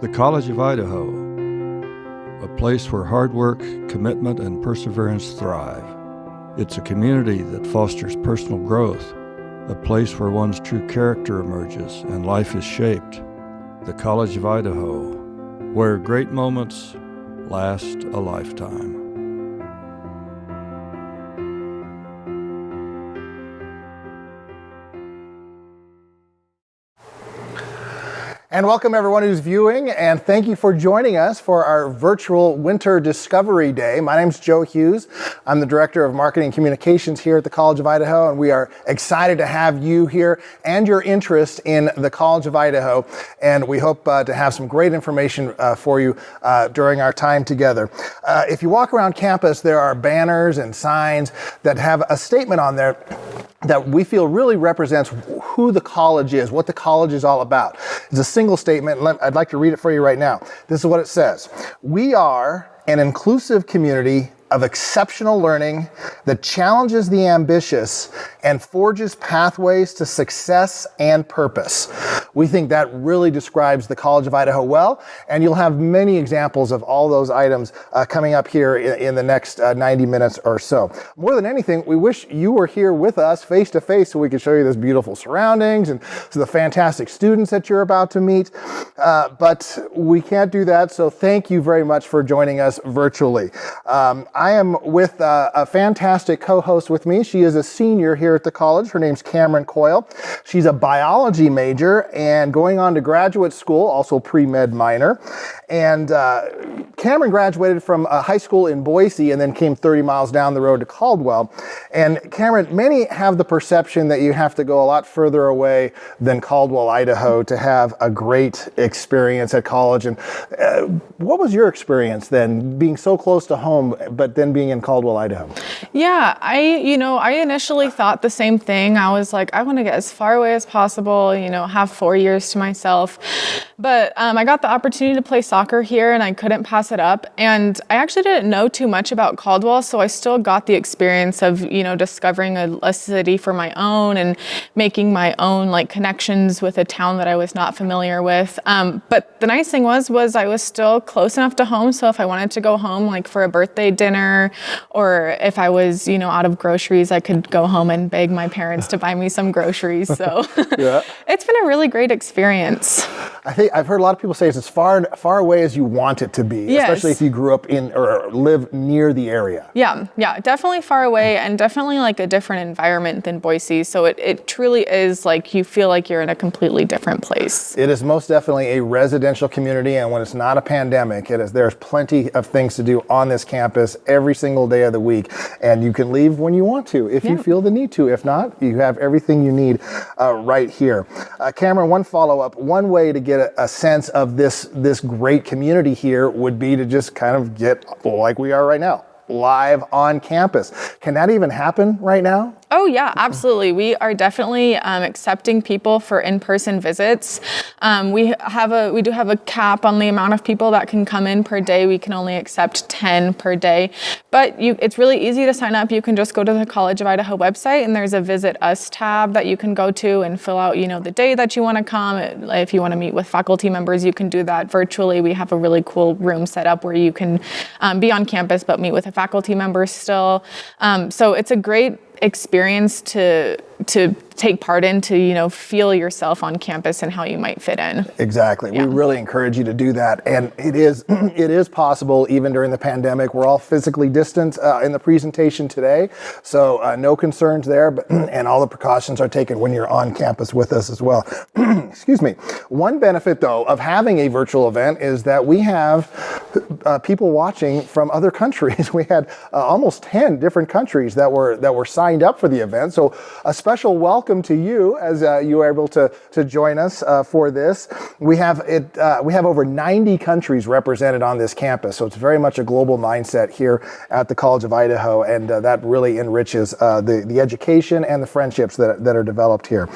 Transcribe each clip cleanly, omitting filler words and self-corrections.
The College of Idaho, a place where hard work, commitment, and perseverance thrive. It's a community that fosters personal growth, a place where one's true character emerges and life is shaped. The College of Idaho, where great moments last a lifetime. And welcome everyone who's viewing, and thank you for joining us for our virtual Winter Discovery Day. My name's Joe Hughes. I'm the Director of Marketing and Communications here at the College of Idaho, and we are excited to have you here and your interest in the College of Idaho. And we hope to have some great information for you during our time together. If you walk around campus, there are banners and signs that have a statement on there that we feel really represents who the college is, what the college is all about. It's a single statement. I'd like to read it for you right now. This is what it says. We are an inclusive community of exceptional learning that challenges the ambitious and forges pathways to success and purpose. We think that really describes the College of Idaho well, and you'll have many examples of all those items coming up here in the next 90 minutes or so. More than anything, we wish you were here with us face to face so we could show you this beautiful surroundings and so the fantastic students that you're about to meet, but we can't do that, so thank you very much for joining us virtually. I am with a fantastic co-host with me. She is a senior here at the college. Her name's Cameron Coyle. She's a biology major and going on to graduate school, also pre-med minor. And Cameron graduated from a high school in Boise and then came 30 miles down the road to Caldwell. And Cameron, many have the perception that you have to go a lot further away than Caldwell, Idaho to have a great experience at college. And what was your experience then, being so close to home, but then being in Caldwell, Idaho? Yeah, I initially thought the same thing. I was like, I want to get as far away as possible, have 4 years to myself. But I got the opportunity to play soccer here and I couldn't pass it up. And I actually didn't know too much about Caldwell, so I still got the experience of, discovering a city for my own and making my own connections with a town that I was not familiar with. But the nice thing was I was still close enough to home. So if I wanted to go home for a birthday dinner, or if I was, out of groceries, I could go home and beg my parents to buy me some groceries. So yeah. It's been a really great experience. I think I've heard a lot of people say it's as far away as you want it to be, yes. Especially if you grew up in or live near the area. Yeah, definitely far away and definitely a different environment than Boise. So it truly is you feel like you're in a completely different place. It is most definitely a residential community, and when it's not a pandemic, there's plenty of things to do on this campus every single day of the week, and you can leave when you want to if you feel the need to. If not, you have everything you need right here. Cameron, one follow-up. One way to get a sense of this great community here would be to just kind of get like we are right now, live on campus. Can that even happen right now? Oh yeah, absolutely. We are definitely accepting people for in-person visits. We do have a cap on the amount of people that can come in per day. We can only accept 10 per day, but it's really easy to sign up. You can just go to the College of Idaho website and there's a Visit Us tab that you can go to and fill out, the day that you want to come. If you want to meet with faculty members, you can do that virtually. We have a really cool room set up where you can be on campus but meet with a faculty member still. So it's a great experience to take part in, to feel yourself on campus and how you might fit in. Exactly. Yeah. We really encourage you to do that, and it is possible even during the pandemic. We're all physically distant in the presentation today, so no concerns there, and all the precautions are taken when you're on campus with us as well. Excuse me. One benefit though of having a virtual event is that we have people watching from other countries. We had almost 10 different countries that were signed up for the event, so a special welcome to you as you were able to join us for this. We have over 90 countries represented on this campus, so it's very much a global mindset here at the College of Idaho, and that really enriches the education and the friendships that are developed here.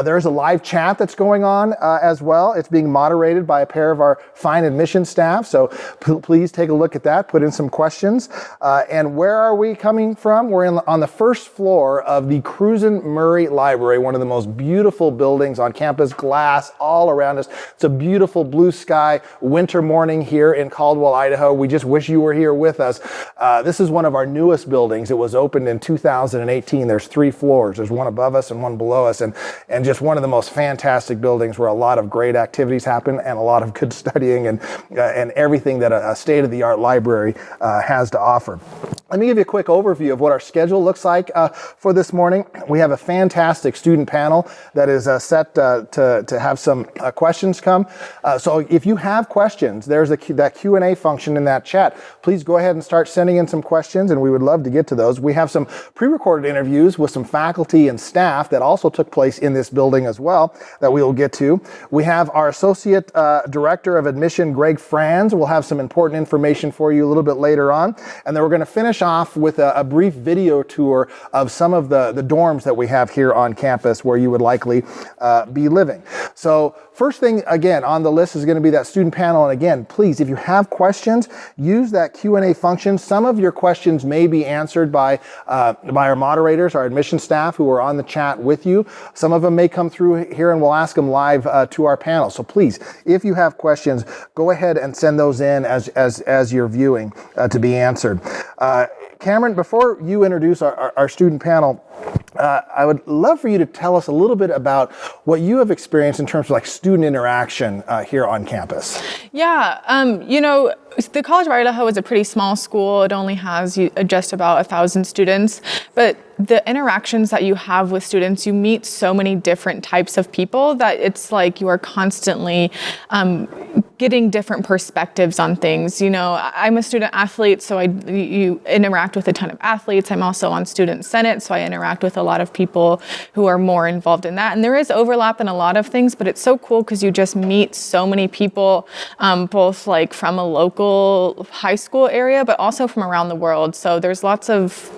There's a live chat that's going on as well. It's being moderated by a pair of our fine admission staff, so please take a look at that, put in some questions. And where are we coming from? We're on the first floor of the Cruzen Murray Library, one of the most beautiful buildings on campus, glass all around us. It's a beautiful blue sky winter morning here in Caldwell, Idaho. We just wish you were here with us. This is one of our newest buildings. It was opened in 2018. There's 3 floors. There's one above us and one below us, and just one of the most fantastic buildings where a lot of great activities happen and a lot of good studying and everything that a state-of-the-art library has to offer. Let me give you a quick overview of what our schedule looks like for this morning. We have a fantastic student panel that is set to have some questions come. So if you have questions, there's that Q&A function in that chat. Please go ahead and start sending in some questions, and we would love to get to those. We have some pre-recorded interviews with some faculty and staff that also took place in this building as well that we will get to. We have our Associate Director of Admission, Greg Franz. We'll have some important information for you a little bit later on. And then we're going to finish off with a brief video tour of some of the dorms that we have here on campus where you would likely be living. So first thing, again, on the list is going to be that student panel. And again, please, if you have questions, use that Q&A function. Some of your questions may be answered by our moderators, our admission staff who are on the chat with you. Some of them may come through here and we'll ask them live to our panel. So please, if you have questions, go ahead and send those in as you're viewing to be answered. Cameron, before you introduce our student panel, I would love for you to tell us a little bit about what you have experienced in terms of like student interaction here on campus. Yeah, the College of Idaho is a pretty small school. It only has just about 1,000 students, but the interactions that you have with students, you meet so many different types of people that it's like you are constantly getting different perspectives on things. I'm a student athlete, so you interact with a ton of athletes. I'm also on student senate, so I interact with a lot of people who are more involved in that. And there is overlap in a lot of things, but it's so cool because you just meet so many people, both like from a local high school area, but also from around the world. So there's lots of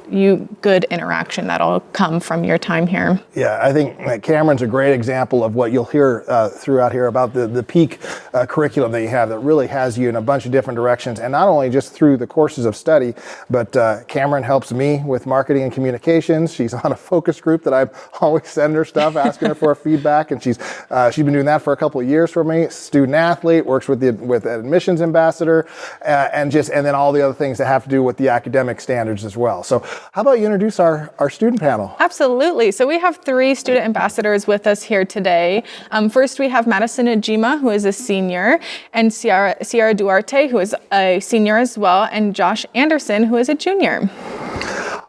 good interaction that'll come from your time here. Yeah, I think Cameron's a great example of what you'll hear throughout here about the peak curriculum that you have that really has you in a bunch of different directions, and not only just through the courses of study, but Cameron helps me with marketing and communications. She's on a focus group that I always send her stuff, asking her for feedback, and she's been doing that for a couple of years for me. Student athlete, works with admissions ambassador, and then all the other things that have to do with the academic standards as well. So how about you introduce our student panel? Absolutely. So we have 3 student ambassadors with us here today. First, we have Madison Najima, who is a senior, and Sierra Duarte, who is a senior as well, and Josh Anderson, who is a junior.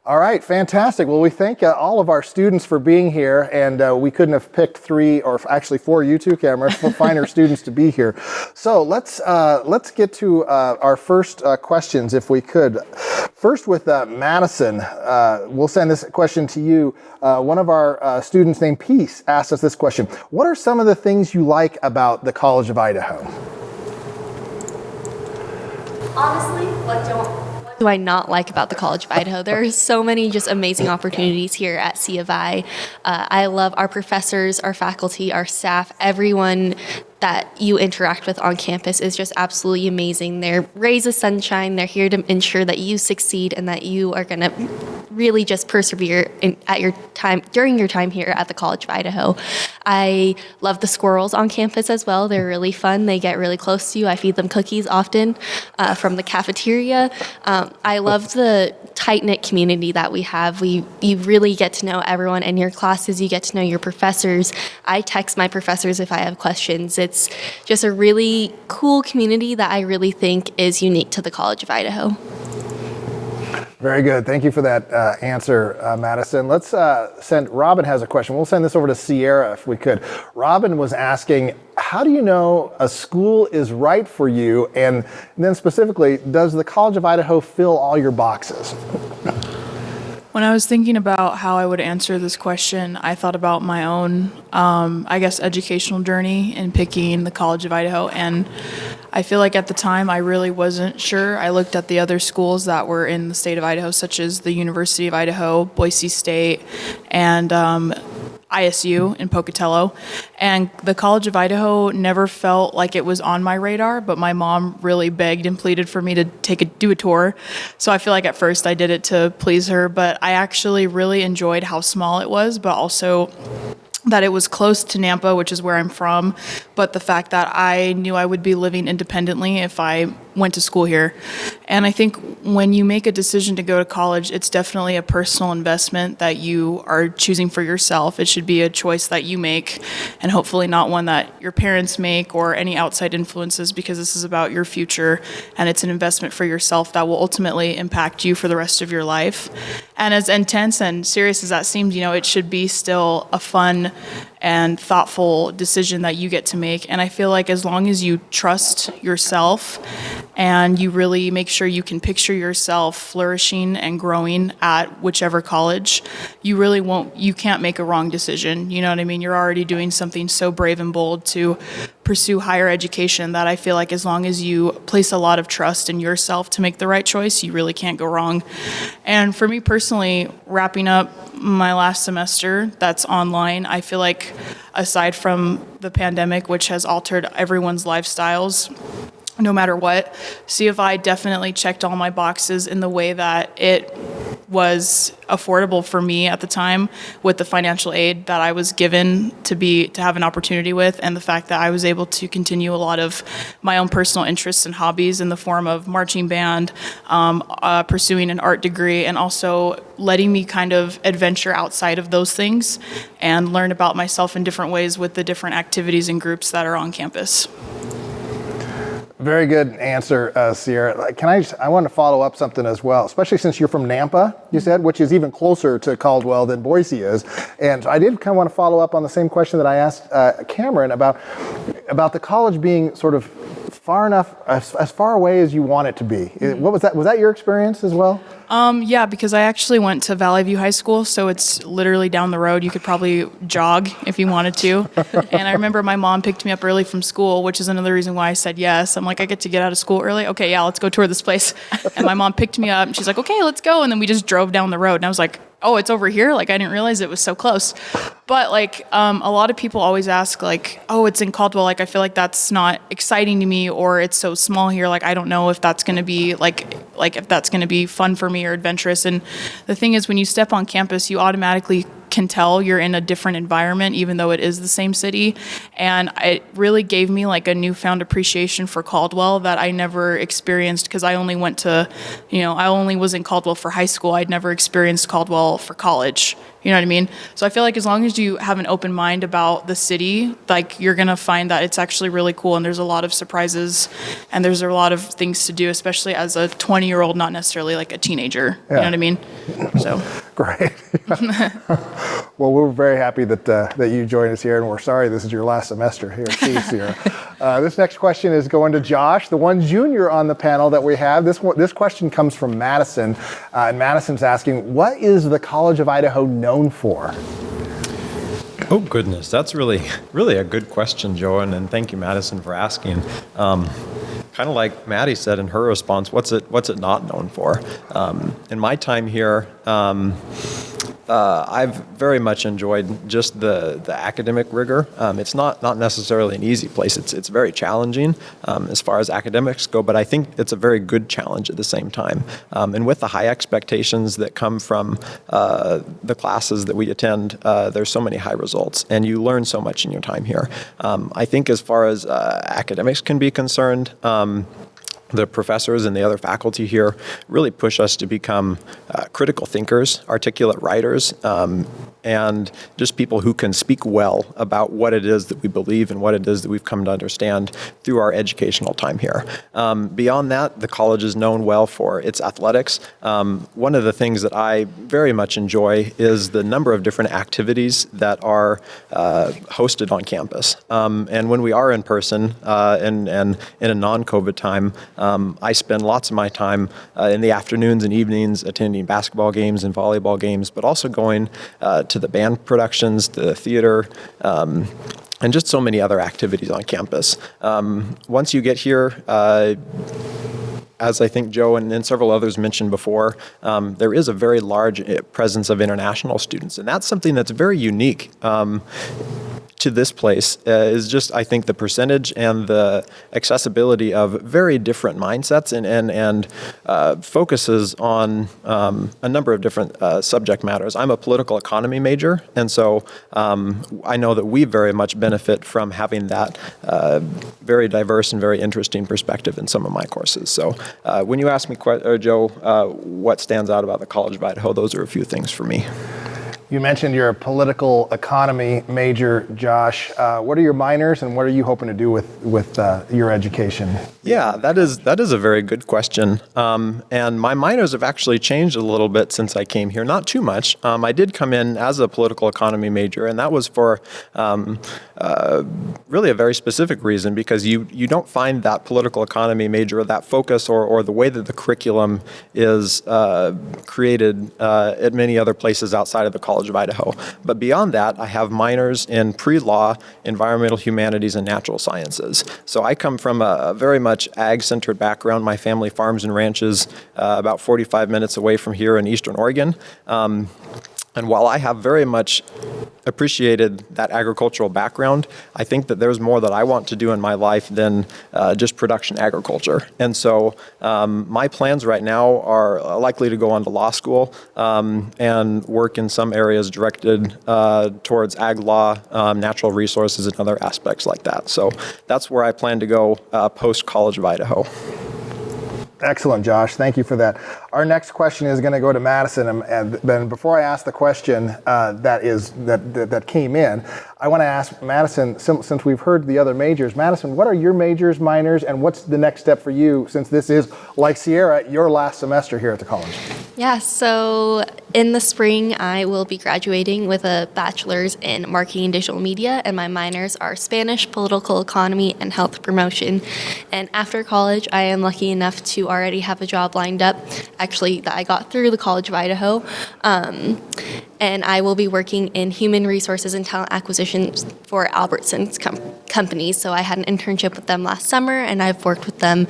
All right, fantastic. Well, we thank all of our students for being here, and we couldn't have picked 3, or actually 4, you too, Cameron, finer students to be here. So let's get to our first questions, if we could. First, with Madison, we'll send this question to you. One of our students named Peace asked us this question: what are some of the things you like about the College of Idaho? Honestly, what do I not like about the College of Idaho? There are so many just amazing opportunities here at C of I. I love our professors, our faculty, our staff, everyone that you interact with on campus is just absolutely amazing. They're rays of sunshine. They're here to ensure that you succeed and that you are going to really just persevere during your time here at the College of Idaho. I love the squirrels on campus as well. They're really fun. They get really close to you. I feed them cookies often from the cafeteria. I love the tight-knit community that we have. You really get to know everyone in your classes. You get to know your professors. I text my professors if I have questions. It's just a really cool community that I really think is unique to the College of Idaho. Very good. Thank you for that answer, Madison. Let's send, Robin has a question. We'll send this over to Sierra if we could. Robin was asking, how do you know a school is right for you? And then specifically, does the College of Idaho fill all your boxes? When I was thinking about how I would answer this question, I thought about my own, educational journey in picking the College of Idaho. And I feel like at the time, I really wasn't sure. I looked at the other schools that were in the state of Idaho, such as the University of Idaho, Boise State, and ISU in Pocatello, and the College of Idaho never felt like it was on my radar, but my mom really begged and pleaded for me to do a tour. So I feel like at first I did it to please her, but I actually really enjoyed how small it was, but also that it was close to Nampa, which is where I'm from, but the fact that I knew I would be living independently if I went to school here. And I think when you make a decision to go to college, it's definitely a personal investment that you are choosing for yourself. It should be a choice that you make, and hopefully not one that your parents make or any outside influences, because this is about your future, and it's an investment for yourself that will ultimately impact you for the rest of your life. And as intense and serious as that seems, it should be still a fun and thoughtful decision that you get to make. And I feel like as long as you trust yourself and you really make sure you can picture yourself flourishing and growing at whichever college, you can't make a wrong decision. You know what I mean? You're already doing something so brave and bold to pursue higher education that I feel like as long as you place a lot of trust in yourself to make the right choice, you really can't go wrong. And for me personally, wrapping up my last semester that's online, I feel like aside from the pandemic, which has altered everyone's lifestyles, no matter what, C of I definitely checked all my boxes in the way that it was affordable for me at the time with the financial aid that I was given to have an opportunity with, and the fact that I was able to continue a lot of my own personal interests and hobbies in the form of marching band, pursuing an art degree, and also letting me kind of adventure outside of those things and learn about myself in different ways with the different activities and groups that are on campus. Very good answer, Sierra. I want to follow up something as well, especially since you're from Nampa, you said, which is even closer to Caldwell than Boise is. And I did kind of want to follow up on the same question that I asked Cameron about the college being sort of far enough, as far away as you want it to be. What was that? Was that your experience as well? Yeah, because I actually went to Valley View High School, so it's literally down the road. You could probably jog if you wanted to. And I remember my mom picked me up early from school, which is another reason why I said yes. I'm like, I get to get out of school early? Okay, yeah, let's go tour this place. And my mom picked me up, and she's like, okay, let's go. And then we just drove down the road, and I was like, oh, it's over here? Like, I didn't realize it was so close. But, a lot of people always ask, oh, it's in Caldwell. I feel like that's not exciting to me, or it's so small here. I don't know if that's going to be, if that's going to be fun for me or adventurous. And the thing is, when you step on campus, you automatically can tell you're in a different environment, even though it is the same city. And it really gave me a newfound appreciation for Caldwell that I never experienced, because I only went to, I only was in Caldwell for high school. I'd never experienced Caldwell for college. You know what I mean? So I feel like as long as you have an open mind about the city, you're going to find that it's actually really cool, and there's a lot of surprises, and there's a lot of things to do, especially as a 20-year-old, not necessarily a teenager. Yeah. You know what I mean? So great. Well, we're very happy that you joined us here, and we're sorry this is your last semester here at Sierra. This next question is going to Josh, the one junior on the panel that we have. This question comes from Madison, and Madison's asking, what is the College of Idaho known for? Oh, goodness. That's really a good question, Joan, and thank you, Madison, for asking. Kind of like Maddie said in her response, what's it not known for? In my time here, I've very much enjoyed just the academic rigor. It's not necessarily an easy place. It's very challenging as far as academics go, but I think it's a very good challenge at the same time. And with the high expectations that come from the classes that we attend, there's so many high results, and you learn so much in your time here. I think as far as academics can be concerned, the professors and the other faculty here really push us to become critical thinkers, articulate writers, and just people who can speak well about what it is that we believe and what it is that we've come to understand through our educational time here. Beyond that, the college is known well for its athletics. One of the things that I very much enjoy is the number of different activities that are hosted on campus. And when we are in person and in a non-COVID time, I spend lots of my time in the afternoons and evenings attending basketball games and volleyball games, but also going to the band productions, the theater, and just so many other activities on campus. Once you get here, as I think Joe and several others mentioned before, there is a very large presence of international students, and that's something that's very unique to this place is just, I think, the percentage and the accessibility of very different mindsets and focuses on a number of different subject matters. I'm a political economy major, and so I know that we very much benefit from having that very diverse and very interesting perspective in some of my courses. So when you ask me, Joe, what stands out about the College of Idaho, those are a few things for me. You mentioned you're a political economy major, Josh. What are your minors, and what are you hoping to do with your education? Yeah, that is a very good question. And my minors have actually changed a little bit since I came here. Not too much. I did come in as a political economy major, and that was for really a very specific reason, because you don't find that political economy major, that focus, or the way that the curriculum is created at many other places outside of the College of Idaho. But beyond that, I have minors in pre-law, environmental humanities, and natural sciences. So I come from a very much ag-centered background. My family farms and ranches about 45 minutes away from here in Eastern Oregon. And while I have very much appreciated that agricultural background, I think that there's more that I want to do in my life than just production agriculture. And so my plans right now are likely to go on to law school and work in some areas directed towards ag law, natural resources, and other aspects like that. So that's where I plan to go post College of Idaho. Excellent, Josh. Thank you for that. Our next question is going to go to Madison, and before I ask the question that came in, I want to ask Madison, since we've heard the other majors, Madison, what are your majors, minors, and what's the next step for you, since this is, like Sierra, your last semester here at the college? Yeah, so in the spring, I will be graduating with a bachelor's in marketing and digital media, and my minors are Spanish, political economy, and health promotion. And after college, I am lucky enough to already have a job lined up, actually, that I got through the College of Idaho. And I will be working in human resources and talent acquisitions for Albertsons companies. So I had an internship with them last summer, and I've worked with them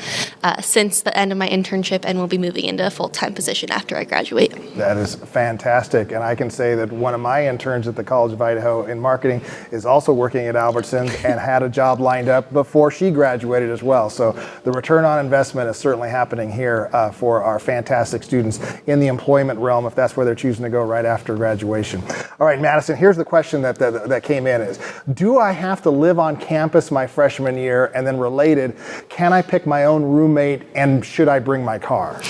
since the end of my internship, and will be moving into a full-time position after I graduate. That is fantastic. And I can say that one of my interns at the College of Idaho in marketing is also working at Albertsons and had a job lined up before she graduated as well. So the return on investment is certainly happening here for our fantastic students in the employment realm, if that's where they're choosing to go right after graduation. All right, Madison, here's the question that came in is, do I have to live on campus my freshman year? And then related, can I pick my own roommate, and should I bring my car?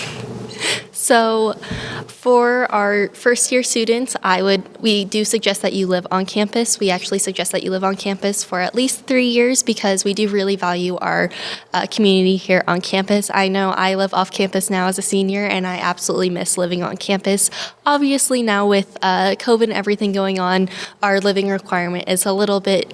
So for our first year students, we do suggest that you live on campus. We actually suggest that you live on campus for at least 3 years, because we do really value our community here on campus. I know I live off campus now as a senior, and I absolutely miss living on campus. Obviously now with COVID and everything going on, our living requirement is a little bit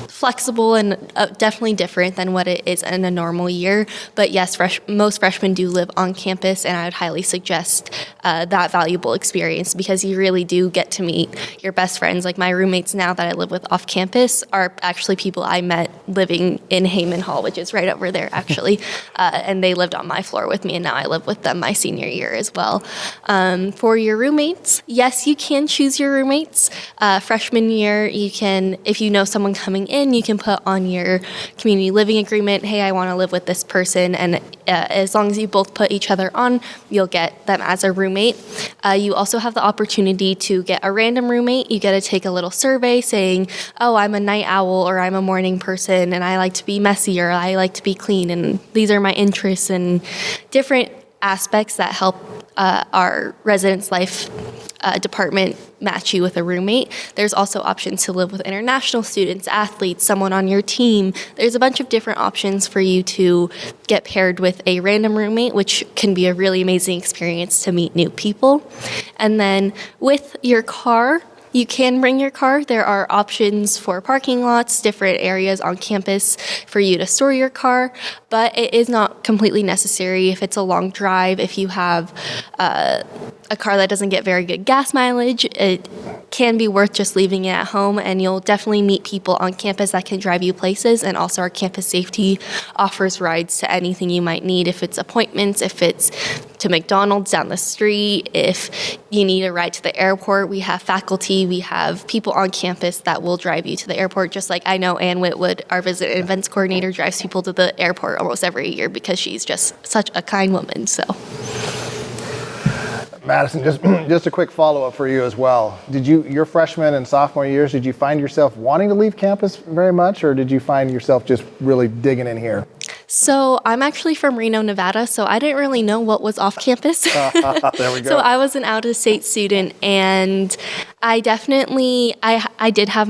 flexible and definitely different than what it is in a normal year. But yes, most freshmen do live on campus, and I would highly suggest that valuable experience, because you really do get to meet your best friends. Like my roommates now that I live with off campus are actually people I met living in Heyman Hall, which is right over there actually, and they lived on my floor with me, and now I live with them my senior year as well. For your roommates, yes, you can choose your roommates. Freshman year, you can, if you know someone coming in, you can put on your community living agreement, hey, I want to live with this person, and as long as you both put each other on, you'll get them as a roommate. You also have the opportunity to get a random roommate. You get to take a little survey saying, oh, I'm a night owl, or I'm a morning person, and I like to be messy, or I like to be clean, and these are my interests, and different aspects that help our residence life department match you with a roommate. There's also options to live with international students, athletes, someone on your team. There's a bunch of different options for you to get paired with a random roommate, which can be a really amazing experience to meet new people. And then with your car, You can bring your car. There are options for parking lots, different areas on campus for you to store your car, but it is not completely necessary if it's a long drive. If you have a car that doesn't get very good gas mileage, it can be worth just leaving it at home, and you'll definitely meet people on campus that can drive you places. And also our campus safety offers rides to anything you might need, if it's appointments, if it's to McDonald's down the street, if you need a ride to the airport. We have faculty, we have people on campus that will drive you to the airport, just like I know Ann Whitwood, our visit and events coordinator, drives people to the airport almost every year because she's just such a kind woman. So Madison, just a quick follow-up for you as well. Did your freshman and sophomore years, did you find yourself wanting to leave campus very much, or did you find yourself just really digging in here? So I'm actually from Reno, Nevada, so I didn't really know what was off campus. There we go. So I was an out-of-state student, and I definitely, I do have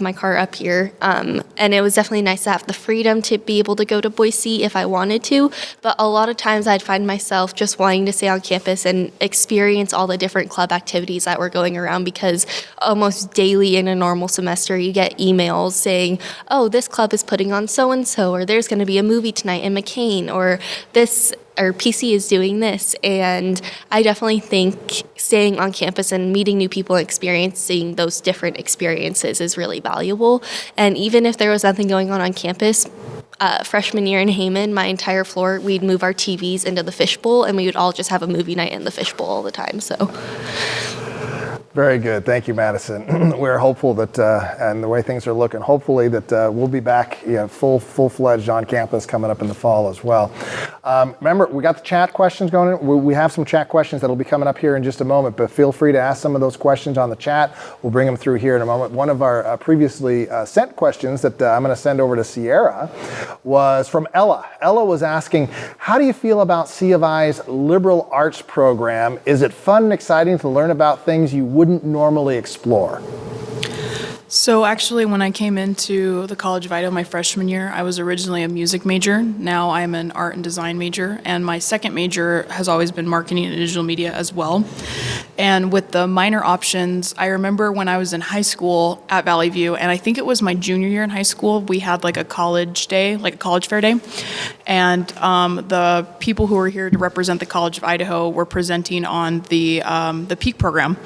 my car up here, and it was definitely nice to have the freedom to be able to go to Boise if I wanted to, but a lot of times I'd find myself just wanting to stay on campus and experience all the different club activities that were going around, because almost daily in a normal semester you get emails saying, oh, this club is putting on so-and-so, or there's going to be a movie tonight in McCain, or PC is doing this. And I definitely think staying on campus and meeting new people and experiencing those different experiences is really valuable. And even if there was nothing going on campus, freshman year in Hayman, my entire floor, we'd move our TVs into the fishbowl, and we would all just have a movie night in the fishbowl all the time. So. Very good. Thank you, Madison. We're hopeful that, and the way things are looking, hopefully that we'll be back full-fledged on campus coming up in the fall as well. Remember, we got the chat questions going in. We have some chat questions that'll be coming up here in just a moment, but feel free to ask some of those questions on the chat. We'll bring them through here in a moment. One of our previously sent questions that I'm going to send over to Sierra was from Ella. Ella was asking, how do you feel about C of I's liberal arts program? Is it fun and exciting to learn about things you wouldn't normally explore? So actually, when I came into the College of Idaho my freshman year, I was originally a music major. Now I'm an art and design major, and my second major has always been marketing and digital media as well. And with the minor options, I remember when I was in high school at Valley View, and I think it was my junior year in high school, we had like a college day, like a college fair day. And the people who were here to represent the College of Idaho were presenting on the Peak program.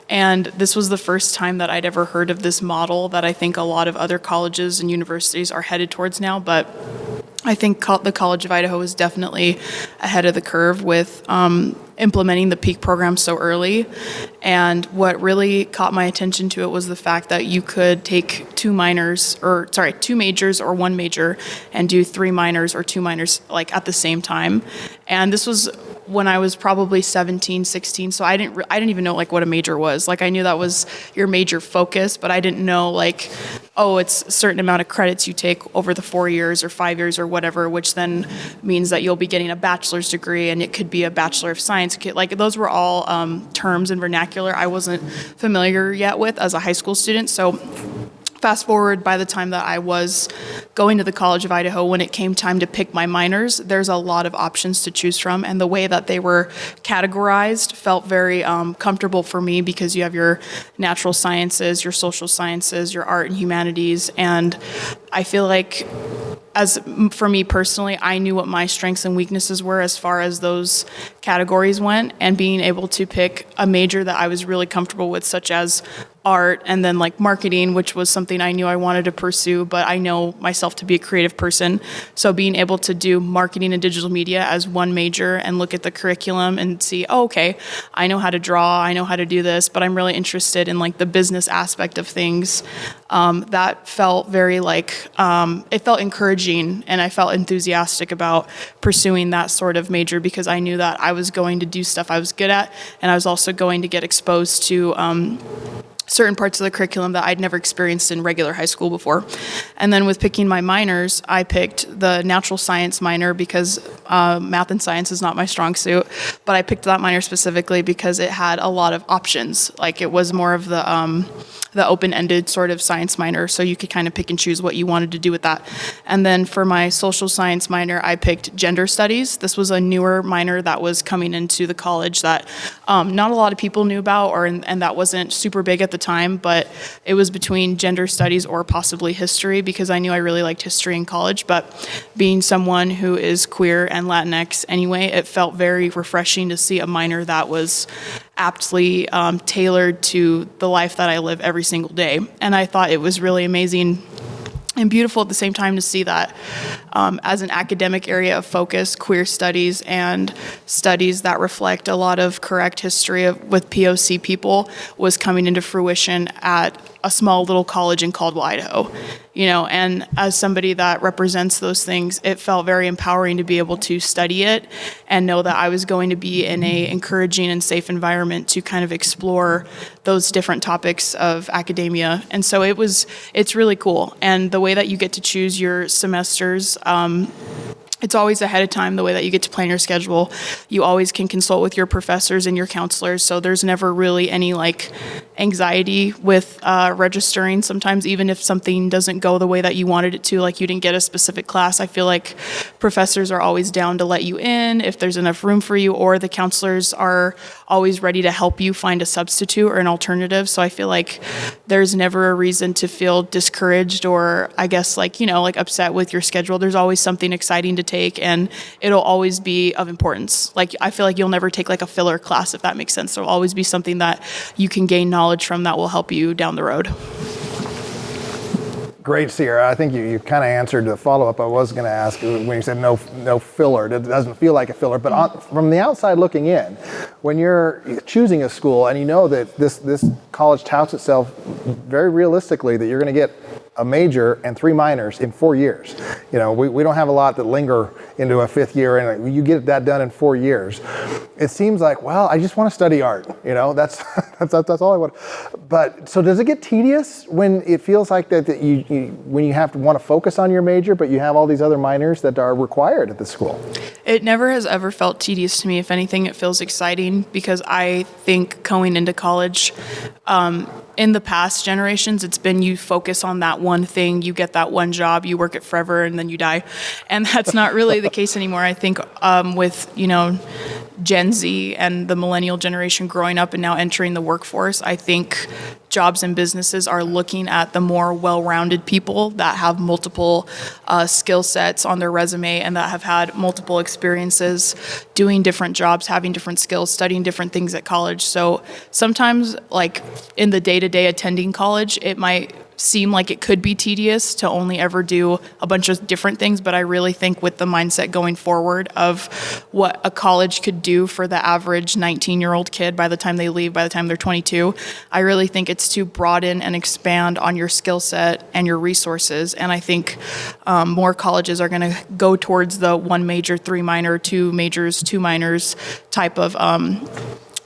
And this was the first time that I'd ever heard of this model that I think a lot of other colleges and universities are headed towards now. But I think the College of Idaho is definitely ahead of the curve with implementing the Peak program so early. And what really caught my attention to it was the fact that you could take two majors or one major and do 3 minors or 2 minors like at the same time. And this was when I was probably 17, 16, so I didn't even know like what a major was. Like I knew that was your major focus, but I didn't know like, oh, it's a certain amount of credits you take over the 4 years or 5 years or whatever, which then means that you'll be getting a bachelor's degree, and it could be a Bachelor of Science. Like those were all terms and vernacular I wasn't familiar yet with as a high school student. So fast forward, by the time that I was going to the College of Idaho, when it came time to pick my minors, there's a lot of options to choose from, and the way that they were categorized felt very comfortable for me, because you have your natural sciences, your social sciences, your art and humanities, and I feel like for me personally, I knew what my strengths and weaknesses were as far as those categories went, and being able to pick a major that I was really comfortable with, such as art, and then like marketing, which was something I knew I wanted to pursue, but I know myself to be a creative person. So being able to do marketing and digital media as one major and look at the curriculum and see, oh, okay, I know how to draw, I know how to do this, but I'm really interested in like the business aspect of things. That felt very it felt encouraging, and I felt enthusiastic about pursuing that sort of major, because I knew that I was going to do stuff I was good at, and I was also going to get exposed to certain parts of the curriculum that I'd never experienced in regular high school before. And then with picking my minors, I picked the natural science minor because math and science is not my strong suit, but I picked that minor specifically because it had a lot of options. Like it was more of the open-ended sort of science minor, so you could kind of pick and choose what you wanted to do with that. And then for my social science minor, I picked gender studies. This was a newer minor that was coming into the college that not a lot of people knew about, and that wasn't super big at the time, but it was between gender studies or possibly history because I knew I really liked history in college. But being someone who is queer and Latinx anyway, it felt very refreshing to see a minor that was aptly tailored to the life that I live every single day. And I thought it was really amazing and beautiful at the same time to see that as an academic area of focus, queer studies and studies that reflect a lot of correct history with POC people was coming into fruition at a small little college in Caldwell, Idaho. And as somebody that represents those things, it felt very empowering to be able to study it and know that I was going to be in a encouraging and safe environment to kind of explore those different topics of academia. And so it's really cool. And the way that you get to choose your semesters, it's always ahead of time, the way that you get to plan your schedule. You always can consult with your professors and your counselors, so there's never really any anxiety with registering. Sometimes even if something doesn't go the way that you wanted it to, like you didn't get a specific class, I feel like professors are always down to let you in if there's enough room for you, or the counselors are always ready to help you find a substitute or an alternative. So I feel like there's never a reason to feel discouraged or I guess upset with your schedule. There's always something exciting to take, and it'll always be of importance. I feel like you'll never take a filler class, if that makes sense. There'll always be something that you can gain knowledge from that will help you down the road. Great, Sierra. I think you kind of answered the follow-up I was going to ask when you said no filler. It doesn't feel like a filler, but from the outside looking in, when you're choosing a school and you know that this college touts itself very realistically that you're going to get a major and 3 minors in 4 years. We don't have a lot that linger into a 5th year, and you get that done in 4 years. It seems like, well, I just want to study art. That's all I want. But so does it get tedious when it feels like that when you have to want to focus on your major, but you have all these other minors that are required at the school? It never has ever felt tedious to me. If anything, it feels exciting because I think going into college, in the past generations, it's been you focus on that one thing, you get that one job, you work it forever, and then you die. And that's not really the case anymore. I think with, Gen Z and the millennial generation growing up and now entering the workforce, I think jobs and businesses are looking at the more well-rounded people that have multiple skill sets on their resume and that have had multiple experiences doing different jobs, having different skills, studying different things at college. So sometimes, in the day-to-day attending college, it might seem like it could be tedious to only ever do a bunch of different things, but I really think with the mindset going forward of what a college could do for the average 19-year-old kid by the time they leave, by the time they're 22, I really think it's to broaden and expand on your skill set and your resources. And I think more colleges are going to go towards the 1 major, 3 minor, 2 majors, 2 minors type of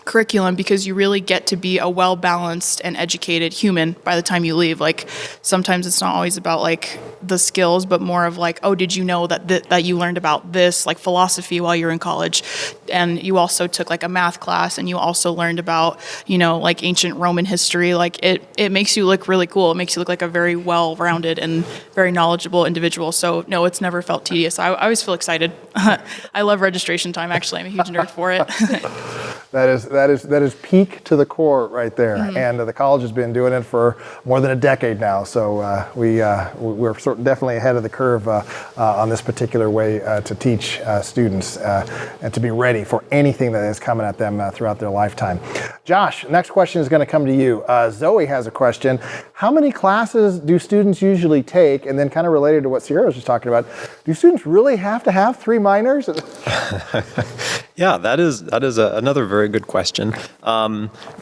curriculum, because you really get to be a well-balanced and educated human by the time you leave. Sometimes it's not always about the skills, but more of oh, did you know that you learned about this philosophy while you're in college, and you also took a math class, and you also learned about ancient Roman history. It makes you look really cool. It makes you look like a very well-rounded and very knowledgeable individual. So no, it's never felt tedious. I always feel excited. I love registration time. Actually, I'm a huge nerd for it. That is peak to the core right there, and the college has been doing it for more than a decade now. So we're definitely ahead of the curve on this particular way to teach students and to be ready for anything that is coming at them throughout their lifetime. Josh, next question is going to come to you. Zoe has a question. How many classes do students usually take? And then kind of related to what Sierra was just talking about, do students really have to have 3 minors? Yeah, that is another very good question.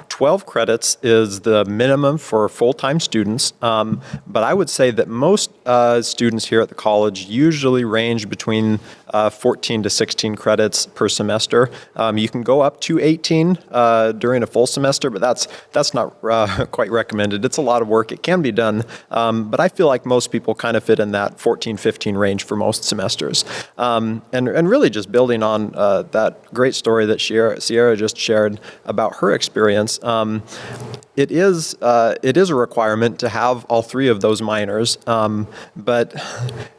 12 credits is the minimum for full-time students, but I would say that most students here at the college usually range between 14 to 16 credits per semester. You can go up to 18 during a full semester, but that's not quite recommended. It's a lot of work. It can be done, but I feel like most people kind of fit in that 14, 15 range for most semesters. And really just building on that great story that Sierra just shared about her experience, it is a requirement to have all three of those minors, but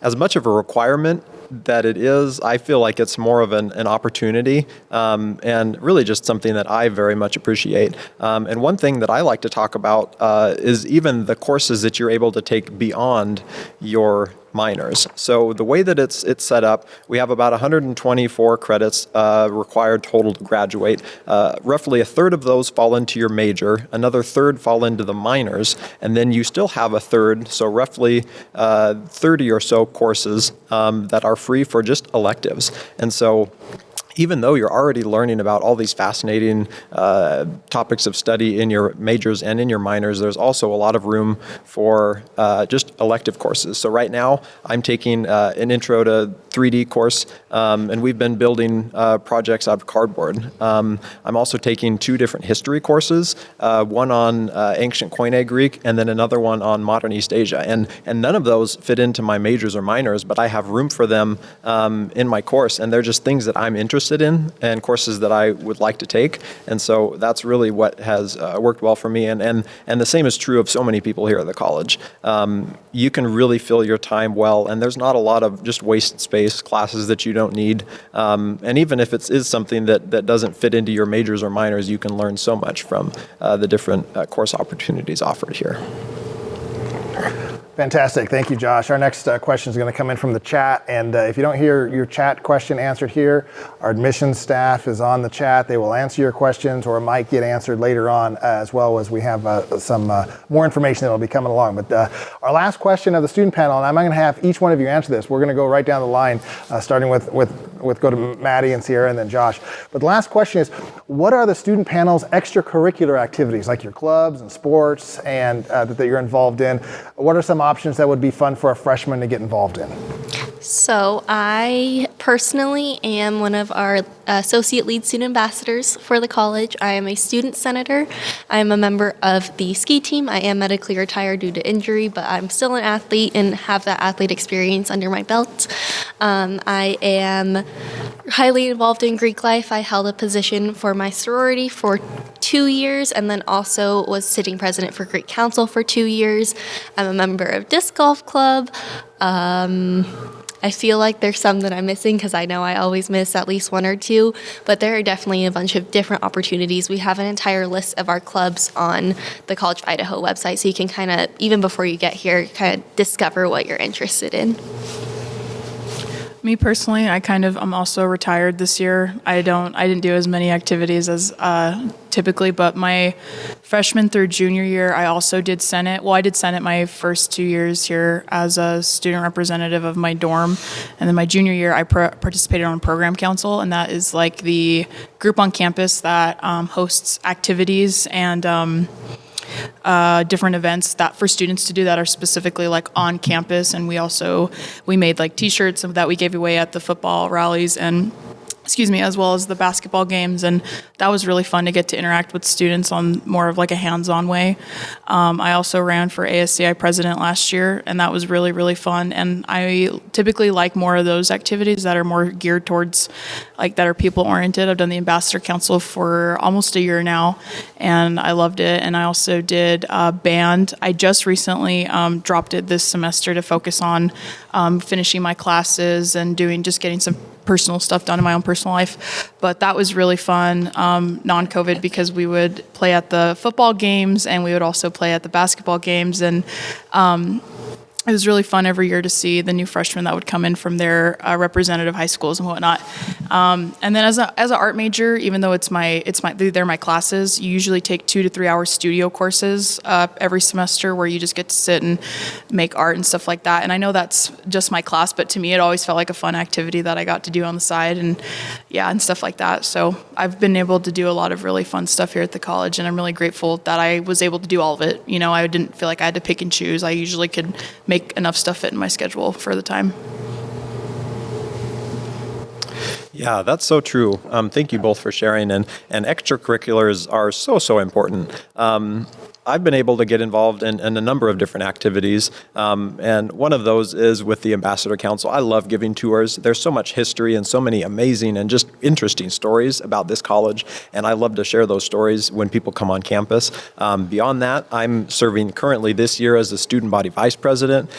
as much of a requirement that it is, I feel like it's more of an opportunity, and really just something that I very much appreciate. And one thing that I like to talk about is even the courses that you're able to take beyond your minors. So the way that it's set up, we have about 124 credits required total to graduate. Roughly a third of those fall into your major, another third fall into the minors, and then you still have a third, so roughly 30 or so courses that are free for just electives. And so even though you're already learning about all these fascinating topics of study in your majors and in your minors, there's also a lot of room for just elective courses. So right now, I'm taking an intro to 3D course, and we've been building projects out of cardboard. I'm also taking 2 different history courses, one on ancient Koine Greek, and then another one on modern East Asia. And none of those fit into my majors or minors, but I have room for them in my course, and they're just things that I'm interested in and courses that I would like to take. And so that's really what has worked well for me. And the same is true of so many people here at the college. You can really fill your time well, and there's not a lot of just wasted space, classes that you don't need. And even if it is something that doesn't fit into your majors or minors, you can learn so much from the different course opportunities offered here. Fantastic. Thank you, Josh. Our next question is going to come in from the chat. And if you don't hear your chat question answered here, our admissions staff is on the chat. They will answer your questions, or it might get answered later on, as well as we have some more information that will be coming along. But our last question of the student panel, and I'm going to have each one of you answer this. We're going to go right down the line, starting with go to Maddie and Sierra and then Josh. But the last question is, what are the student panel's extracurricular activities, like your clubs and sports and that you're involved in? What are some options that would be fun for a freshman to get involved in? So I personally am one of our associate lead student ambassadors for the college. I am a student senator. I am a member of the ski team. I am medically retired due to injury, but I'm still an athlete and have that athlete experience under my belt. I am highly involved in Greek life. I held a position for my sorority for 2 years, and then also was sitting president for Greek Council for 2 years. I'm a member of Disc Golf Club. I feel like there's some that I'm missing because I know I always miss at least one or two, but there are definitely a bunch of different opportunities. We have an entire list of our clubs on the College of Idaho website, so you can kind of, even before you get here, kind of discover what you're interested in. Me personally, I'm also retired this year. I didn't do as many activities as typically, but my freshman through junior year, I also did Senate. Well, I did Senate my first 2 years here as a student representative of my dorm. And then my junior year, I participated on program council, and that is like the group on campus that hosts activities and different events that for students to do that are specifically like on campus. And we made like t-shirts that we gave away at the football rallies and as well as the basketball games, and that was really fun to get to interact with students on more of like a hands-on way. I also ran for ASCI president last year, and that was really, really fun, and I typically like more of those activities that are more geared towards, like, that are people-oriented. I've done the Ambassador Council for almost a year now, and I loved it, and I also did band. I just recently dropped it this semester to focus on finishing my classes and getting some personal stuff done in my own personal life, but that was really fun, non-COVID, because we would play at the football games and we would also play at the basketball games, and it was really fun every year to see the new freshmen that would come in from their representative high schools and whatnot. And then as an art major, even though they're my classes, you usually take 2 to 3 hour studio courses every semester where you just get to sit and make art and stuff like that. And I know that's just my class, but to me it always felt like a fun activity that I got to do on the side and stuff like that. So I've been able to do a lot of really fun stuff here at the college, and I'm really grateful that I was able to do all of it. You know, I didn't feel like I had to pick and choose. I usually could make enough stuff fit in my schedule for the time. Yeah, that's so true. Thank you both for sharing. And extracurriculars are so important. I've been able to get involved in a number of different activities, and one of those is with the Ambassador Council. I love giving tours. There's so much history and so many amazing and just interesting stories about this college, and I love to share those stories when people come on campus. Beyond that, I'm serving currently this year as the student body vice president,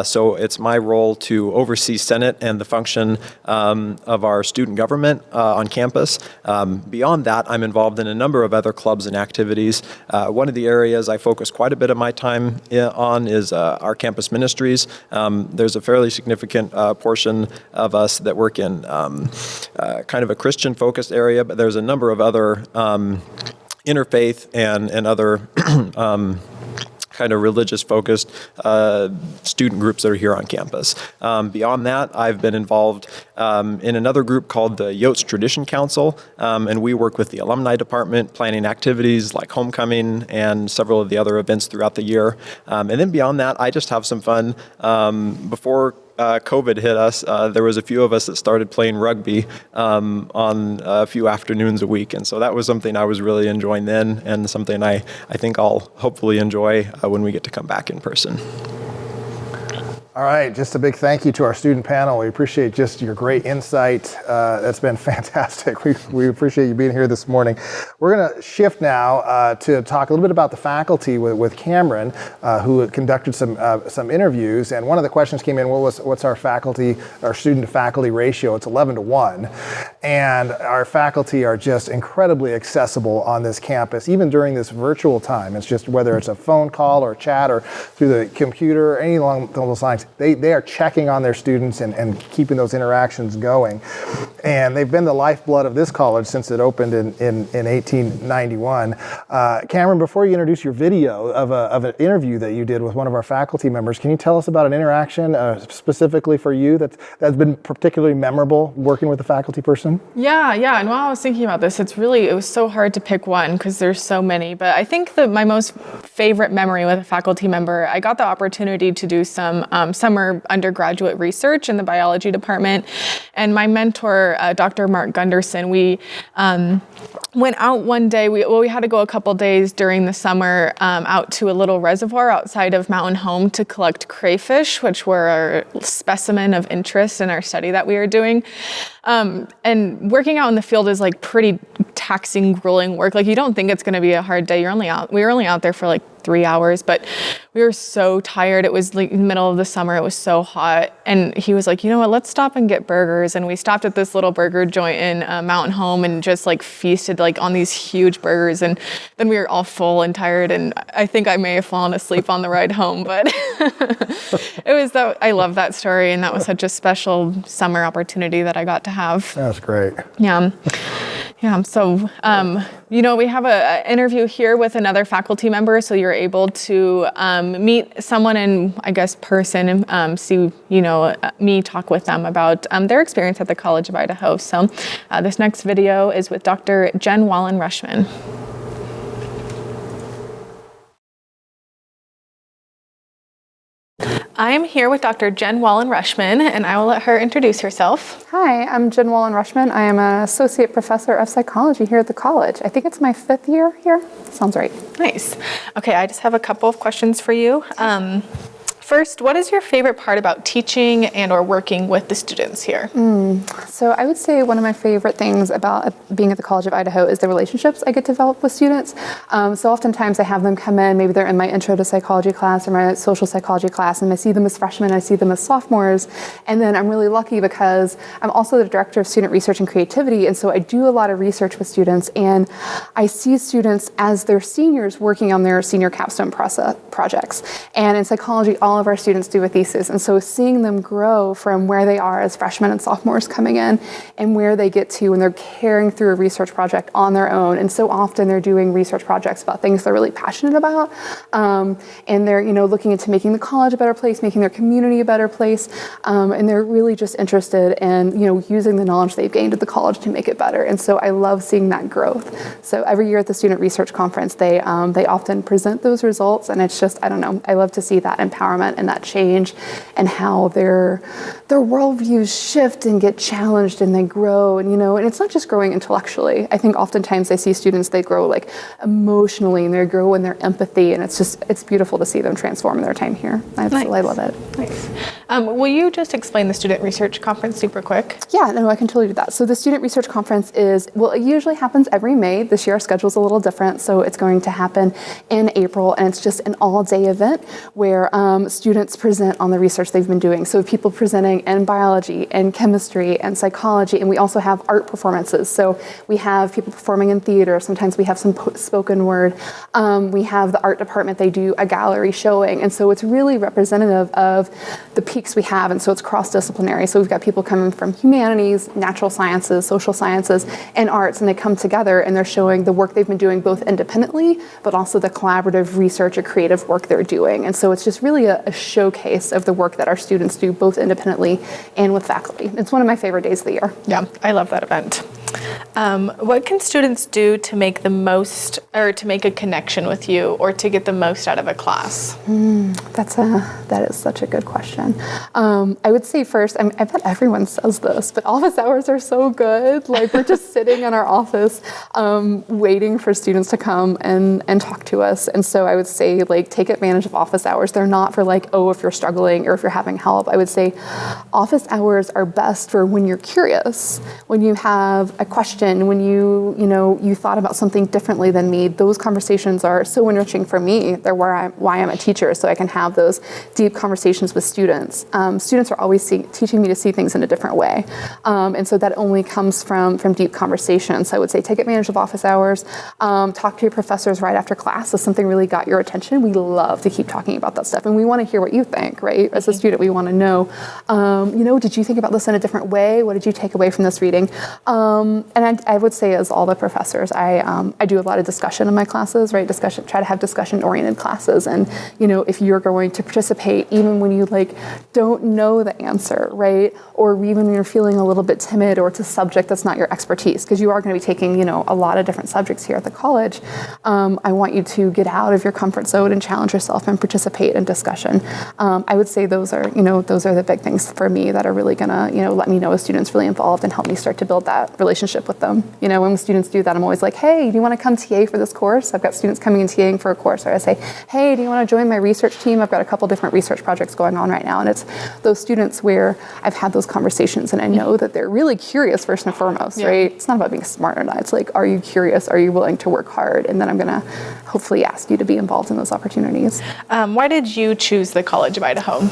so it's my role to oversee Senate and the function of our student government on campus. Beyond that, I'm involved in a number of other clubs and activities. One of the areas I focus quite a bit of my time on is our campus ministries. There's a fairly significant portion of us that work in kind of a Christian-focused area, but there's a number of other interfaith and other kind of religious-focused student groups that are here on campus. Beyond that, I've been involved in another group called the Yotes Tradition Council, and we work with the alumni department, planning activities like homecoming and several of the other events throughout the year. And then beyond that, I just have some fun. Before COVID hit us, there was a few of us that started playing rugby on a few afternoons a week. And so that was something I was really enjoying then, and something I think I'll hopefully enjoy when we get to come back in person. All right, just a big thank you to our student panel. We appreciate just your great insight. That's been fantastic. We appreciate you being here this morning. We're going to shift now to talk a little bit about the faculty with Cameron, who conducted some interviews. And one of the questions came in, what's our student to faculty ratio? It's 11-1. And our faculty are just incredibly accessible on this campus, even during this virtual time. It's just whether it's a phone call or chat or through the computer, or any along those lines. They are checking on their students and keeping those interactions going. And they've been the lifeblood of this college since it opened in 1891. Cameron, before you introduce your video of an interview that you did with one of our faculty members, can you tell us about an interaction specifically for you that's been particularly memorable working with a faculty person? Yeah. And while I was thinking about this, it was so hard to pick one because there's so many. But I think my most favorite memory with a faculty member, I got the opportunity to do some summer undergraduate research in the biology department. And my mentor, Dr. Mark Gunderson, we went out one day. We had to go a couple days during the summer out to a little reservoir outside of Mountain Home to collect crayfish, which were a specimen of interest in our study that we were doing. And working out in the field is like pretty taxing, grueling work. Like, you don't think it's going to be a hard day. We were only out there for like 3 hours, but we were so tired. It was like in the middle of the summer. It was so hot. And he was like, you know what, let's stop and get burgers. And we stopped at this little burger joint in Mountain Home and just like feasted like on these huge burgers. And then we were all full and tired. And I think I may have fallen asleep on the ride home, but I love that story. And that was such a special summer opportunity that I got to have. That's great. Yeah. So, we have an interview here with another faculty member, so you're able to meet someone in, I guess, person and see, me talk with them about their experience at the College of Idaho. So this next video is with Dr. Jenn Rushman. I'm here with Dr. Jenn Rushman, and I will let her introduce herself. Hi, I'm Jenn Rushman. I am an associate professor of psychology here at the college. I think it's my 5th year here. Sounds right. Nice. Okay, I just have a couple of questions for you. First, what is your favorite part about teaching and or working with the students here? So I would say one of my favorite things about being at the College of Idaho is the relationships I get to develop with students. So oftentimes I have them come in, maybe they're in my intro to psychology class or my social psychology class, and I see them as freshmen, I see them as sophomores, and then I'm really lucky because I'm also the director of student research and creativity, and so I do a lot of research with students, and I see students as they're seniors working on their senior capstone projects. And in psychology, all of our students do a thesis, and so seeing them grow from where they are as freshmen and sophomores coming in and where they get to when they're carrying through a research project on their own, and so often they're doing research projects about things they're really passionate about, and they're looking into making the college a better place, making their community a better place, and they're really just interested in using the knowledge they've gained at the college to make it better. And so I love seeing that growth. So every year at the Student Research Conference, they often present those results, and it's just, I love to see that empowerment improvement and that change, and how their worldviews shift and get challenged and they grow. And and it's not just growing intellectually. I think oftentimes I see students, they grow like emotionally, and they grow in their empathy, and it's beautiful to see them transform in their time here. I love it. Nice. Will you just explain the Student Research Conference super quick? Yeah, no, I can totally do that. So the Student Research Conference it usually happens every May. This year our schedule's a little different, so it's going to happen in April, and it's just an all-day event where students present on the research they've been doing. So people presenting in biology and chemistry and psychology, and we also have art performances. So we have people performing in theater. Sometimes we have some spoken word. We have the art department, they do a gallery showing, and so it's really representative of the peaks we have, and so it's cross-disciplinary. So we've got people coming from humanities, natural sciences, social sciences, and arts, and they come together and they're showing the work they've been doing both independently, but also the collaborative research or creative work they're doing. And so it's just really a showcase of the work that our students do both independently and with faculty. It's one of my favorite days of the year. Yeah, I love that event. What can students do to make the most, or to make a connection with you, or to get the most out of a class? That is such a good question. I would say first, I bet everyone says this, but office hours are so good. Like, we're just sitting in our office waiting for students to come and talk to us. And so I would say, like, take advantage of office hours. They're not for like, oh, if you're struggling or if you're having help. I would say office hours are best for when you're curious, when you have a question, when you thought about something differently than me. Those conversations are so enriching for me. They're why I'm a teacher, so I can have those deep conversations with students. Students are always teaching me to see things in a different way. And so that only comes from deep conversations. So I would say take advantage of office hours, talk to your professors right after class. If something really got your attention, we love to keep talking about that stuff. And we want to hear what you think, right? As a student, we want to know, did you think about this in a different way? What did you take away from this reading? And I would say, as all the professors, I do a lot of discussion in my classes, right? Try to have discussion-oriented classes. And, if you're going to participate, even when you don't know the answer, right? Or even when you're feeling a little bit timid, or it's a subject that's not your expertise, because you are going to be taking, a lot of different subjects here at the college. I want you to get out of your comfort zone and challenge yourself and participate in discussion. I would say those are the big things for me that are really gonna, let me know a student's really involved and help me start to build that relationship with them. When students do that, I'm always like, hey, do you want to come TA for this course? I've got students coming in TAing for a course. Or I say, hey, do you want to join my research team? I've got a couple different research projects going on right now. And it's those students where I've had those conversations and I know that they're really curious first and foremost, right? It's not about being smart or not. It's like, are you curious? Are you willing to work hard? And then I'm going to hopefully ask you to be involved in those opportunities. Why did you choose the College of Idaho?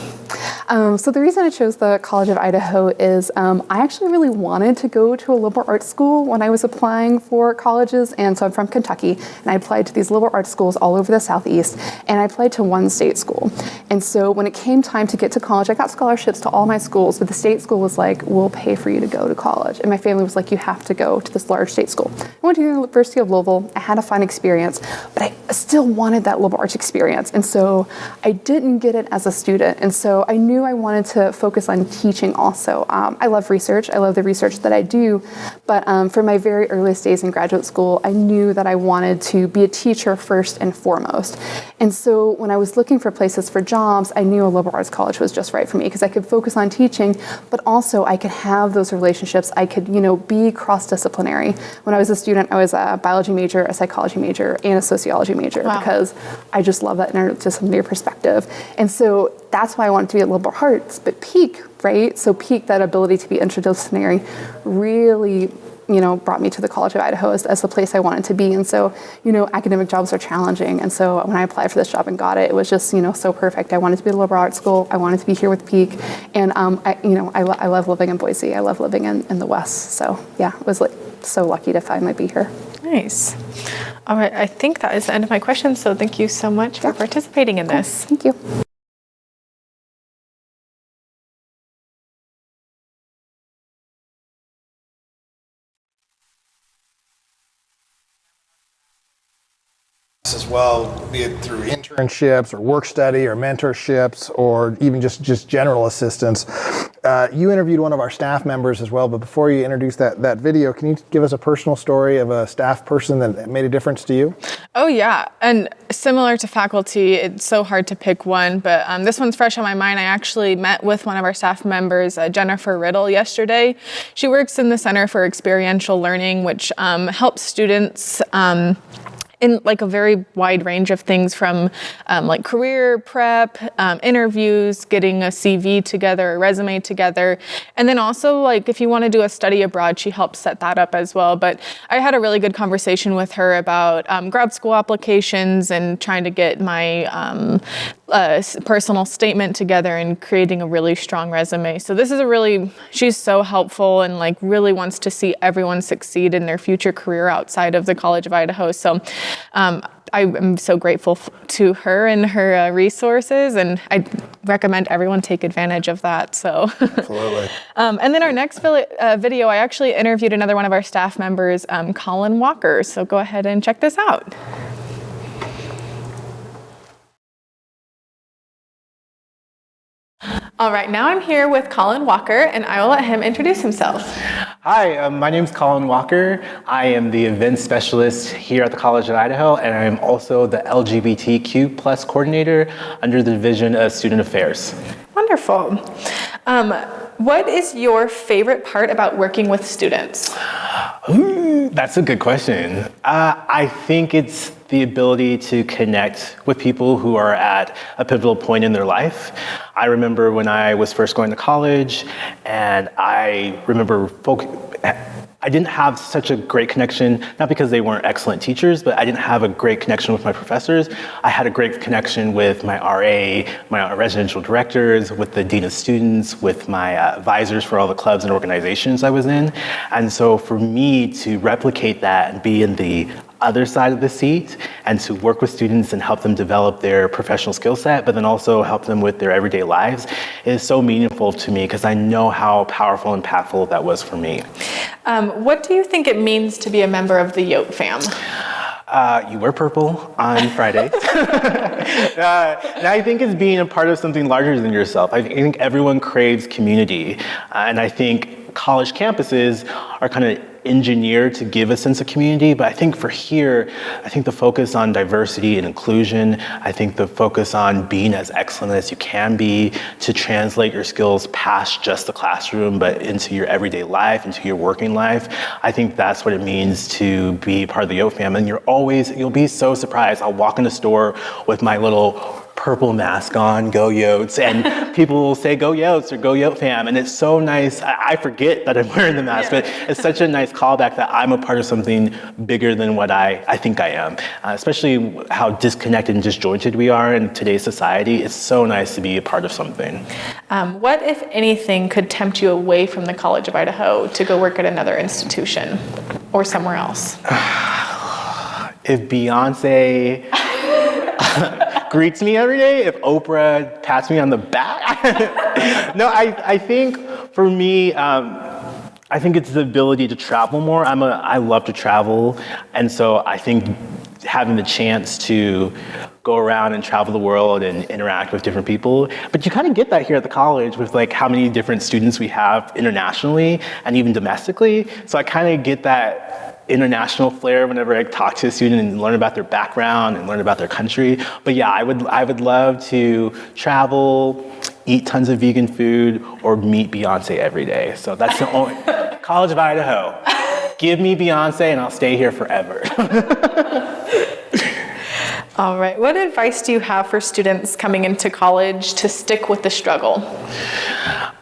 So the reason I chose the College of Idaho is I actually really wanted to go to a liberal arts school when I was applying for colleges. And so I'm from Kentucky, and I applied to these liberal arts schools all over the Southeast, and I applied to one state school. And so when it came time to get to college, I got scholarships to all my schools, but the state school was like, we'll pay for you to go to college. And my family was like, you have to go to this large state school. I went to the University of Louisville. I had a fun experience, but I still wanted that liberal arts experience. And so I didn't get it as a student. And so I knew I wanted to focus on teaching also. I love research. I love the research that I do. But for my very earliest days in graduate school, I knew that I wanted to be a teacher first and foremost. And so when I was looking for places for jobs, I knew a liberal arts college was just right for me because I could focus on teaching, but also I could have those relationships. I could, be cross-disciplinary. When I was a student, I was a biology major, a psychology major, and a sociology major because I just love that interdisciplinary perspective. And so that's why I wanted to be at liberal arts, but peak, right? So peak, that ability to be interdisciplinary, really brought me to the College of Idaho as the place I wanted to be. And so, academic jobs are challenging. And so when I applied for this job and got it, it was just, so perfect. I wanted to be at a liberal arts school. I wanted to be here with Peak. And, I love living in Boise. I love living in the West. So yeah, I was so lucky to finally be here. Nice. All right. I think that is the end of my questions. So thank you so much for participating in this. Thank you. staffs as well, be it through internships or work study or mentorships or even just general assistance. You interviewed one of our staff members as well, but before you introduce that video, can you give us a personal story of a staff person that made a difference to you? Oh yeah, and similar to faculty, it's so hard to pick one, but this one's fresh on my mind. I actually met with one of our staff members, Jennifer Riddle, yesterday. She works in the Center for Experiential Learning, which helps students in like a very wide range of things, from like career prep, interviews, getting a CV together, a resume together, and then also like if you want to do a study abroad, she helps set that up as well. But I had a really good conversation with her about grad school applications and trying to get my personal statement together and creating a really strong resume. So this is she's so helpful and like really wants to see everyone succeed in their future career outside of the College of Idaho. So I am so grateful to her and her resources, and I recommend everyone take advantage of that. So, absolutely. And then our next video, I actually interviewed another one of our staff members, Colin Walker. So go ahead and check this out. All right, now I'm here with Colin Walker, and I will let him introduce himself. Hi, my name is Colin Walker. I am the event specialist here at the College of Idaho, and I am also the LGBTQ plus coordinator under the Division of Student Affairs. Wonderful. What is your favorite part about working with students? Ooh, that's a good question. I think it's the ability to connect with people who are at a pivotal point in their life. I remember when I was first going to college, and I remember I didn't have such a great connection, not because they weren't excellent teachers, but I didn't have a great connection with my professors. I had a great connection with my RA, my residential directors, with the dean of students, with my advisors for all the clubs and organizations I was in. And so for me to replicate that and be in the other side of the seat and to work with students and help them develop their professional skill set, but then also help them with their everyday lives is so meaningful to me because I know how powerful and impactful that was for me. What do you think it means to be a member of the Yote fam? You wear purple on Fridays. And I think it's being a part of something larger than yourself. I think everyone craves community. And I think college campuses are kind of engineered to give a sense of community, but I think for here, I think the focus on diversity and inclusion, I think the focus on being as excellent as you can be to translate your skills past just the classroom, but into your everyday life, into your working life, I think that's what it means to be part of the Yote fam. And you'll be so surprised. I'll walk in the store with my little purple mask on, go Yotes, and people will say go Yotes or go Yote fam, and it's so nice. I forget that I'm wearing the mask, but it's such a nice callback that I'm a part of something bigger than what I think I am, especially how disconnected and disjointed we are in today's society. It's so nice to be a part of something. What, if anything, could tempt you away from the College of Idaho to go work at another institution or somewhere else? If Beyonce greets me every day, if Oprah pats me on the back. No, I think for me, I think it's the ability to travel more. I love to travel, and so I think having the chance to go around and travel the world and interact with different people. But you kind of get that here at the college with like how many different students we have internationally and even domestically. So I kind of get that international flair whenever I talk to a student and learn about their background and learn about their country. But yeah, I would love to travel, eat tons of vegan food, or meet Beyonce every day. So that's the only College of Idaho. Give me Beyonce and I'll stay here forever. All right. What advice do you have for students coming into college to stick with the struggle?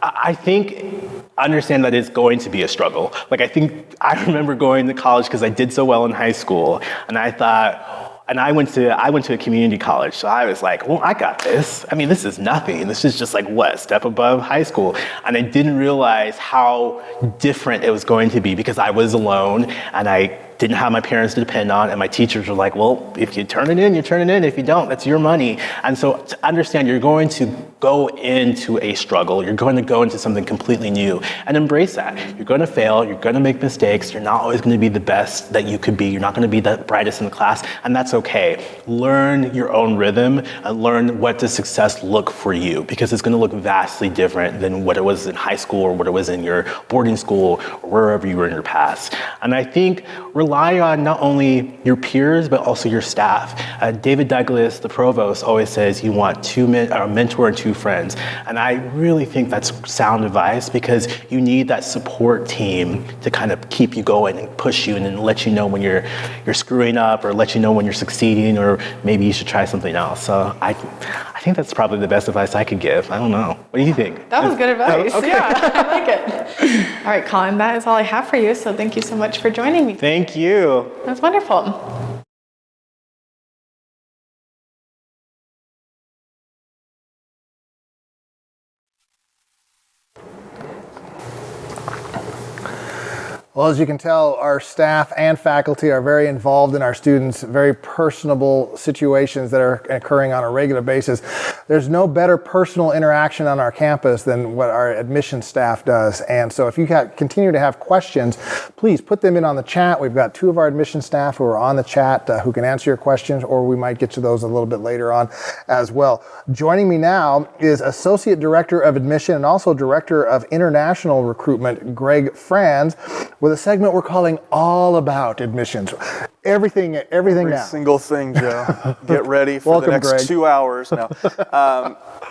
I think understand that it's going to be a struggle. Like I remember going to college because I did so well in high school, and I thought, and I went to a community college, so I was like, well, I got this. I mean, this is nothing. This is just like what, a step above high school. And I didn't realize how different it was going to be because I was alone and I didn't have my parents to depend on, and my teachers were like, well, if you turn it in, you turn it in. If you don't, that's your money. And so to understand, you're going to go into a struggle, you're going to go into something completely new, and embrace that. You're going to fail, you're going to make mistakes, you're not always going to be the best that you could be, you're not going to be the brightest in the class, and that's okay. Learn your own rhythm and learn what does success look for you, because it's going to look vastly different than what it was in high school or what it was in your boarding school or wherever you were in your past. And I think rely on not only your peers, but also your staff. David Douglas, the provost, always says you want a mentor and two friends. And I really think that's sound advice, because you need that support team to kind of keep you going and push you and then let you know when you're screwing up, or let you know when you're succeeding, or maybe you should try something else. So I think that's probably the best advice I could give. I don't know. What do you think? That was good advice. Okay. Yeah, I like it. All right, Colin, that is all I have for you. So thank you so much for joining me. Thank you. That's wonderful. Well, as you can tell, our staff and faculty are very involved in our students' very personable situations that are occurring on a regular basis. There's no better personal interaction on our campus than what our admissions staff does. And so if you continue to have questions, please put them in on the chat. We've got two of our admissions staff who are on the chat who can answer your questions, or we might get to those a little bit later on as well. Joining me now is Associate Director of Admission and also Director of International Recruitment, Greg Franz, with a segment we're calling All About Admissions. Everything Every now. single thing, Joe. Get ready for Welcome, the next Greg. 2 hours. Now,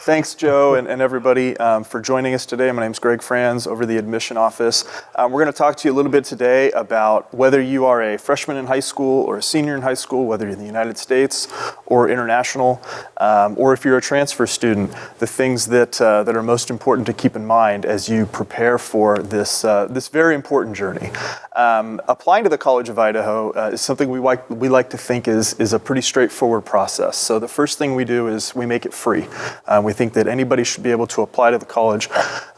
thanks, Joe, and everybody for joining us today. My name's Greg Franz, over the admission office. We're going to talk to you a little bit today about whether you are a freshman in high school or a senior in high school, whether you're in the United States or international, or if you're a transfer student, the things that are most important to keep in mind as you prepare for this very important journey. Applying to the College of Idaho is something we like to think is a pretty straightforward process. So the first thing we do is we make it free. We think that anybody should be able to apply to the college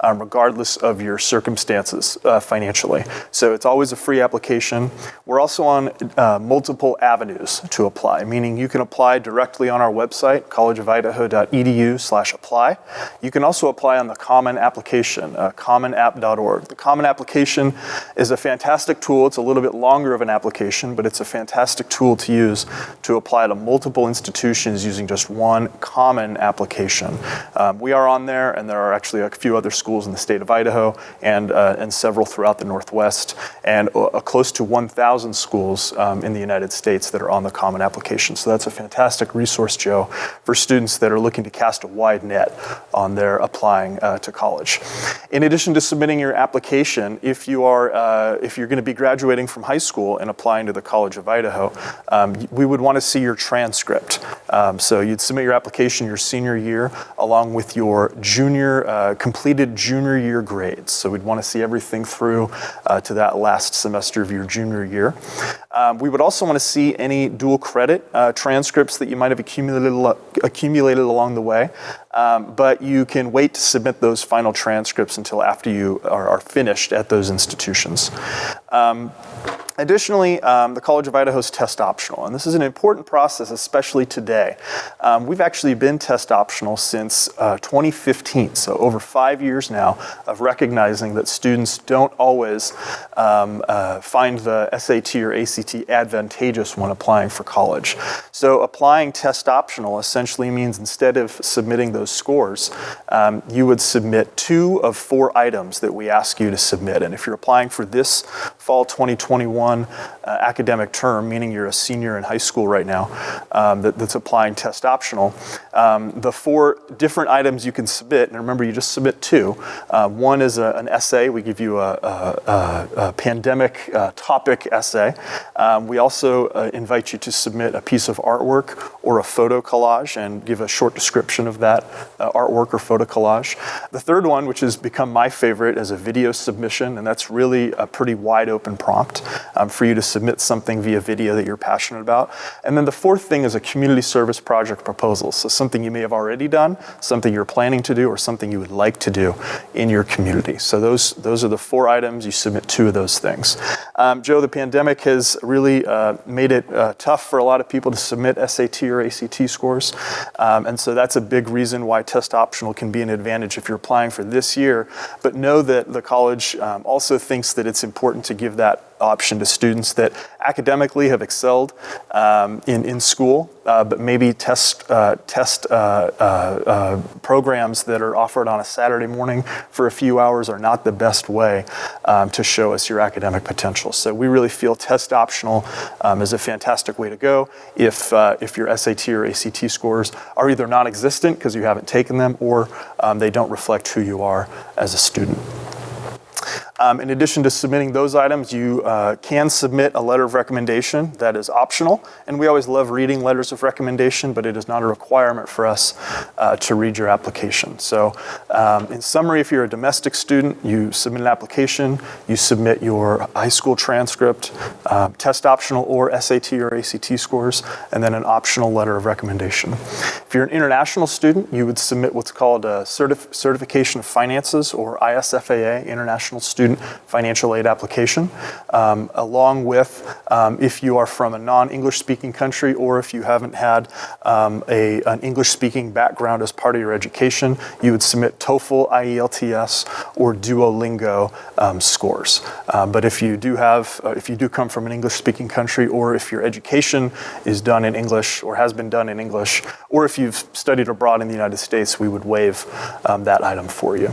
regardless of your circumstances financially. So it's always a free application. We're also on multiple avenues to apply, meaning you can apply directly on our website, collegeofidaho.edu/apply. You can also apply on the Common Application, commonapp.org. The Common Application is a fantastic tool. It's a little bit longer of an application, but it's a fantastic tool to use to apply to multiple institutions using just one common application. We are on there, and there are actually a few other schools in the state of Idaho and several throughout the Northwest, and close to 1,000 schools in the United States that are on the Common Application. So that's a fantastic resource, Joe, for students that are looking to cast a wide net on their applying to college. In addition to submitting your application, if you're going to be graduating from high school and applying to the College of Idaho, we would want to see your transcript. So you'd submit your application your senior year along with your completed junior year grades. So we'd want to see everything through to that last semester of your junior year. We would also want to see any dual credit transcripts that you might have accumulated along the way. But you can wait to submit those final transcripts until after you are finished at those institutions. Additionally, the College of Idaho is test optional, and this is an important process, especially today. We've actually been test optional since 2015, so over 5 years now of recognizing that students don't always find the SAT or ACT advantageous when applying for college. So applying test optional essentially means instead of submitting those scores, you would submit 2 of 4 items that we ask you to submit. And if you're applying for this fall 2021 academic term, meaning you're a senior in high school right now, that's applying test optional, the 4 different items you can submit, and remember you just submit 2. One is an essay. We give you a pandemic topic essay. We also invite you to submit a piece of artwork or a photo collage and give a short description of that artwork or photo collage. The third one, which has become my favorite, is a video submission, and that's really a pretty wide open prompt. for you to submit something via video that you're passionate about. And then the fourth thing is a community service project proposal. So something you may have already done, something you're planning to do, or something you would like to do in your community. So those are the 4 items. You submit 2 of those things. Joe, the pandemic has really made it tough for a lot of people to submit SAT or ACT scores. And so that's a big reason why test optional can be an advantage if you're applying for this year. But know that the college also thinks that it's important to give that option to students that academically have excelled in school, but maybe test programs that are offered on a Saturday morning for a few hours are not the best way to show us your academic potential. So we really feel test optional is a fantastic way to go if your SAT or ACT scores are either non-existent because you haven't taken them, or they don't reflect who you are as a student. In addition to submitting those items, you can submit a letter of recommendation that is optional. And we always love reading letters of recommendation, but it is not a requirement for us to read your application. So in summary, if you're a domestic student, you submit an application, you submit your high school transcript, test optional or SAT or ACT scores, and then an optional letter of recommendation. If you're an international student, you would submit what's called a Certification of Finances, or ISFAA, International Student Financial Aid Application, along with if you are from a non-English speaking country, or if you haven't had an English speaking background as part of your education, you would submit TOEFL, IELTS, or Duolingo scores. But if you do come from an English speaking country, or if your education is done in English or has been done in English, or if you've studied abroad in the United States, we would waive that item for you.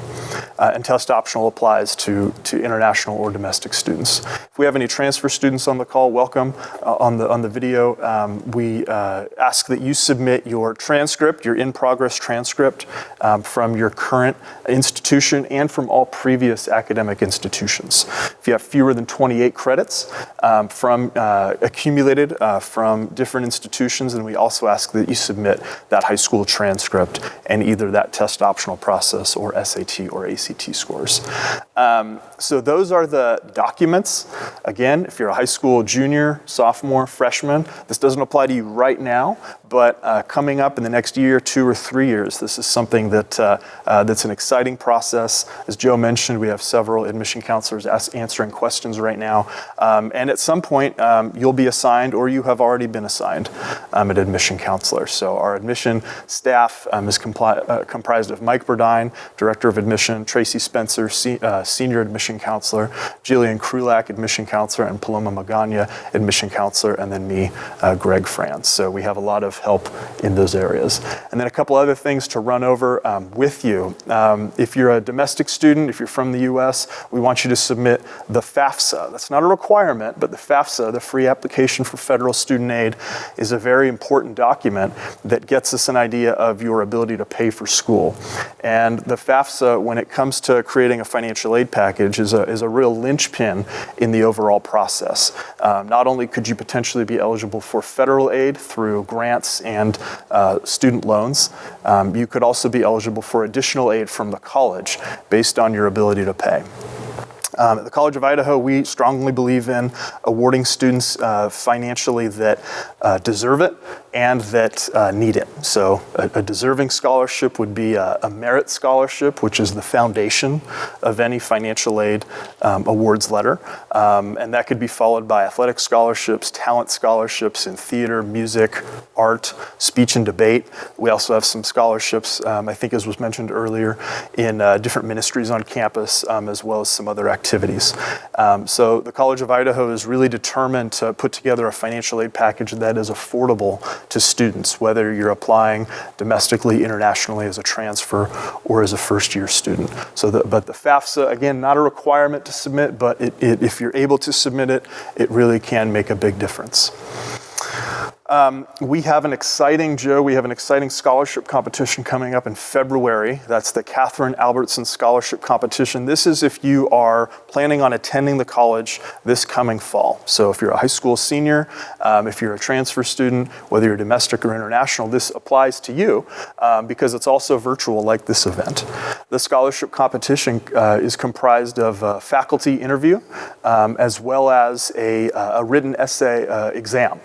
And test optional applies to international or domestic students. If we have any transfer students on the call, welcome. On the video, we ask that you submit your transcript, your in-progress transcript from your current institution and from all previous academic institutions. If you have fewer than 28 credits accumulated from different institutions, then we also ask that you submit that high school transcript and either that test optional process or SAT or ACT scores. So those are the documents. Again, if you're a high school junior, sophomore, freshman, this doesn't apply to you right now, but coming up in the next year, 2 or 3 years, this is something that's an exciting process. As Joe mentioned, we have several admission counselors answering questions right now. And at some point, you'll be assigned, or you have already been assigned, an admission counselor. So our admission staff is comprised of Mike Burdine, Director of Admission, Tracy Spencer, Senior Admission Counselor, Jillian Krulak, Admission Counselor, and Paloma Magana, Admission Counselor, and then me, Greg Franz. So we have a lot of help in those areas. And then a couple other things to run over with you. If you're a domestic student, if you're from the US, we want you to submit the FAFSA. That's not a requirement, but the FAFSA, the Free Application for Federal Student Aid, is a very important document that gets us an idea of your ability to pay for school. And the FAFSA, when it comes to creating a financial aid package, is a real linchpin in the overall process. Not only could you potentially be eligible for federal aid through grants and student loans, you could also be eligible for additional aid from the college based on your ability to pay. At the College of Idaho, we strongly believe in awarding students financially that deserve it and that need it. So a deserving scholarship would be a merit scholarship, which is the foundation of any financial aid awards letter. And that could be followed by athletic scholarships, talent scholarships in theater, music, art, speech and debate. We also have some scholarships, I think as was mentioned earlier, in different ministries on campus, as well as some other activities. So the College of Idaho is really determined to put together a financial aid package that is affordable to students, whether you're applying domestically, internationally as a transfer, or as a first-year student. But the FAFSA, again, not a requirement to submit, but if you're able to submit it, it really can make a big difference. We have an exciting scholarship competition coming up in February. That's the Katherine Albertson Scholarship Competition. This is if you are planning on attending the college this coming fall. So if you're a high school senior, if you're a transfer student, whether you're domestic or international, this applies to you because it's also virtual like this event. The scholarship competition is comprised of a faculty interview as well as a written essay exam.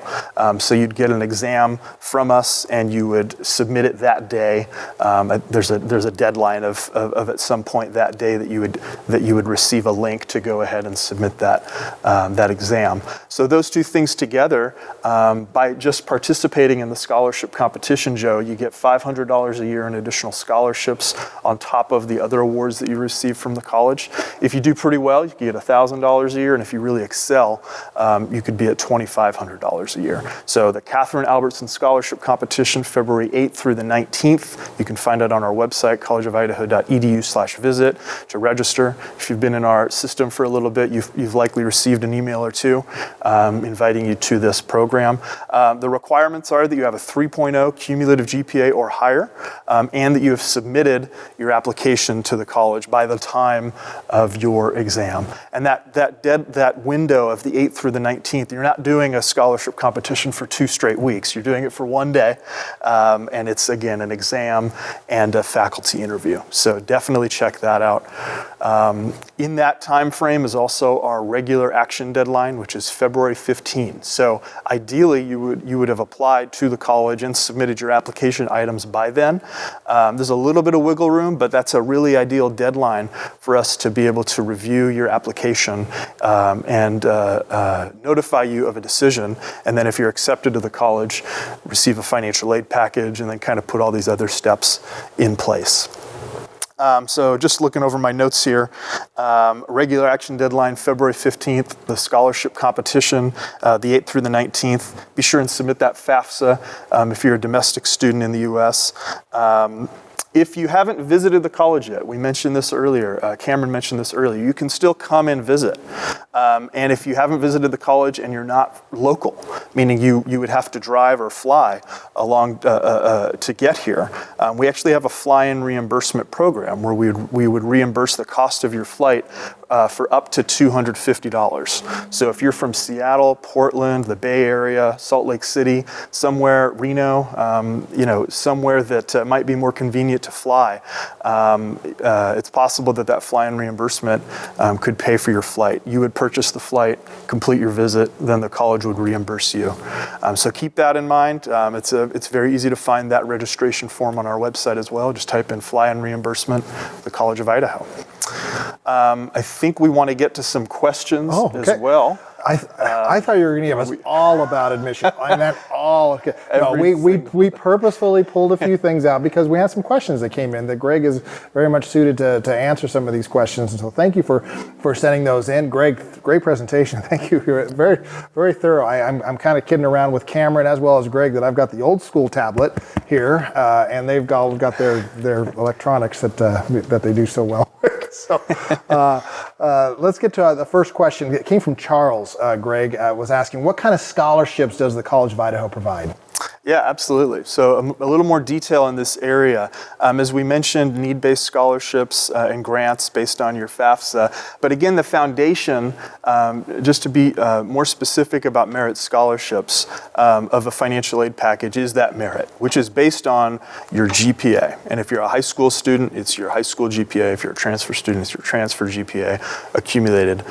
So you'd get an exam from us and you would submit it that day. There's a deadline of at some point that day that you would receive a link to go ahead and submit that exam. So those two things together, by just participating in the scholarship competition, Joe, you get $500 a year in additional scholarships on top of the other awards that you receive from the college. If you do pretty well, you can get $1,000 a year, and if you really excel, you could be at $2,500 a year. So the Katherine Albertson Scholarship Competition, February 8th through the 19th. You can find it on our website, collegeofidaho.edu/visit to register. If you've been in our system for a little bit, you've likely received an email or two inviting you to this program. The requirements are that you have a 3.0 cumulative GPA or higher, and that you have submitted your application to the college by the time of your exam. And that window of the 8th through the 19th, you're not doing a scholarship competition for 2 straight weeks. You're doing it for 1 day, and it's, again, an exam and a faculty interview. So definitely check that out. In that time frame is also our regular action deadline, which is February 15. So ideally, you would have applied to the college and submitted your application items by then. There's a little bit of wiggle room, but that's a really ideal deadline for us to be able to review your application and notify you of a decision. And then if you're accepted to the college, receive a financial aid package, and then kind of put all these other steps in place. So just looking over my notes here, regular action deadline, February 15th, the scholarship competition, the 8th through the 19th. Be sure and submit that FAFSA if you're a domestic student in the U.S. If you haven't visited the college yet, we mentioned this earlier, Cameron mentioned this earlier, you can still come and visit. And if you haven't visited the college and you're not local, meaning you would have to drive or fly along to get here, we actually have a fly-in reimbursement program where we would reimburse the cost of your flight for up to $250. So if you're from Seattle, Portland, the Bay Area, Salt Lake City, somewhere, Reno, somewhere that might be more convenient to fly, it's possible that fly-in reimbursement could pay for your flight. You would purchase the flight, complete your visit, then the college would reimburse you. So keep that in mind. It's very easy to find that registration form on our website as well. Just type in fly-in reimbursement, the College of Idaho. I think we want to get to some questions as well. I thought you were going to give us all about admission. I meant all. Okay. No, we purposefully pulled a few things out because we had some questions that came in that Greg is very much suited to answer some of these questions. And so thank you for sending those in. Greg, great presentation. Thank you. You're very, very thorough. I'm kind of kidding around with Cameron as well as Greg that I've got the old school tablet here, and they've all got their electronics that they do so well. So let's get to the first question. It came from Charles. Greg was asking, what kind of scholarships does the College of Idaho provide? Yeah, absolutely. So a little more detail in this area. As we mentioned, need-based scholarships and grants based on your FAFSA. But again, the foundation, just to be more specific about merit scholarships of a financial aid package, is that merit, which is based on your GPA. And if you're a high school student, it's your high school GPA. If you're a transfer student, it's your transfer GPA accumulated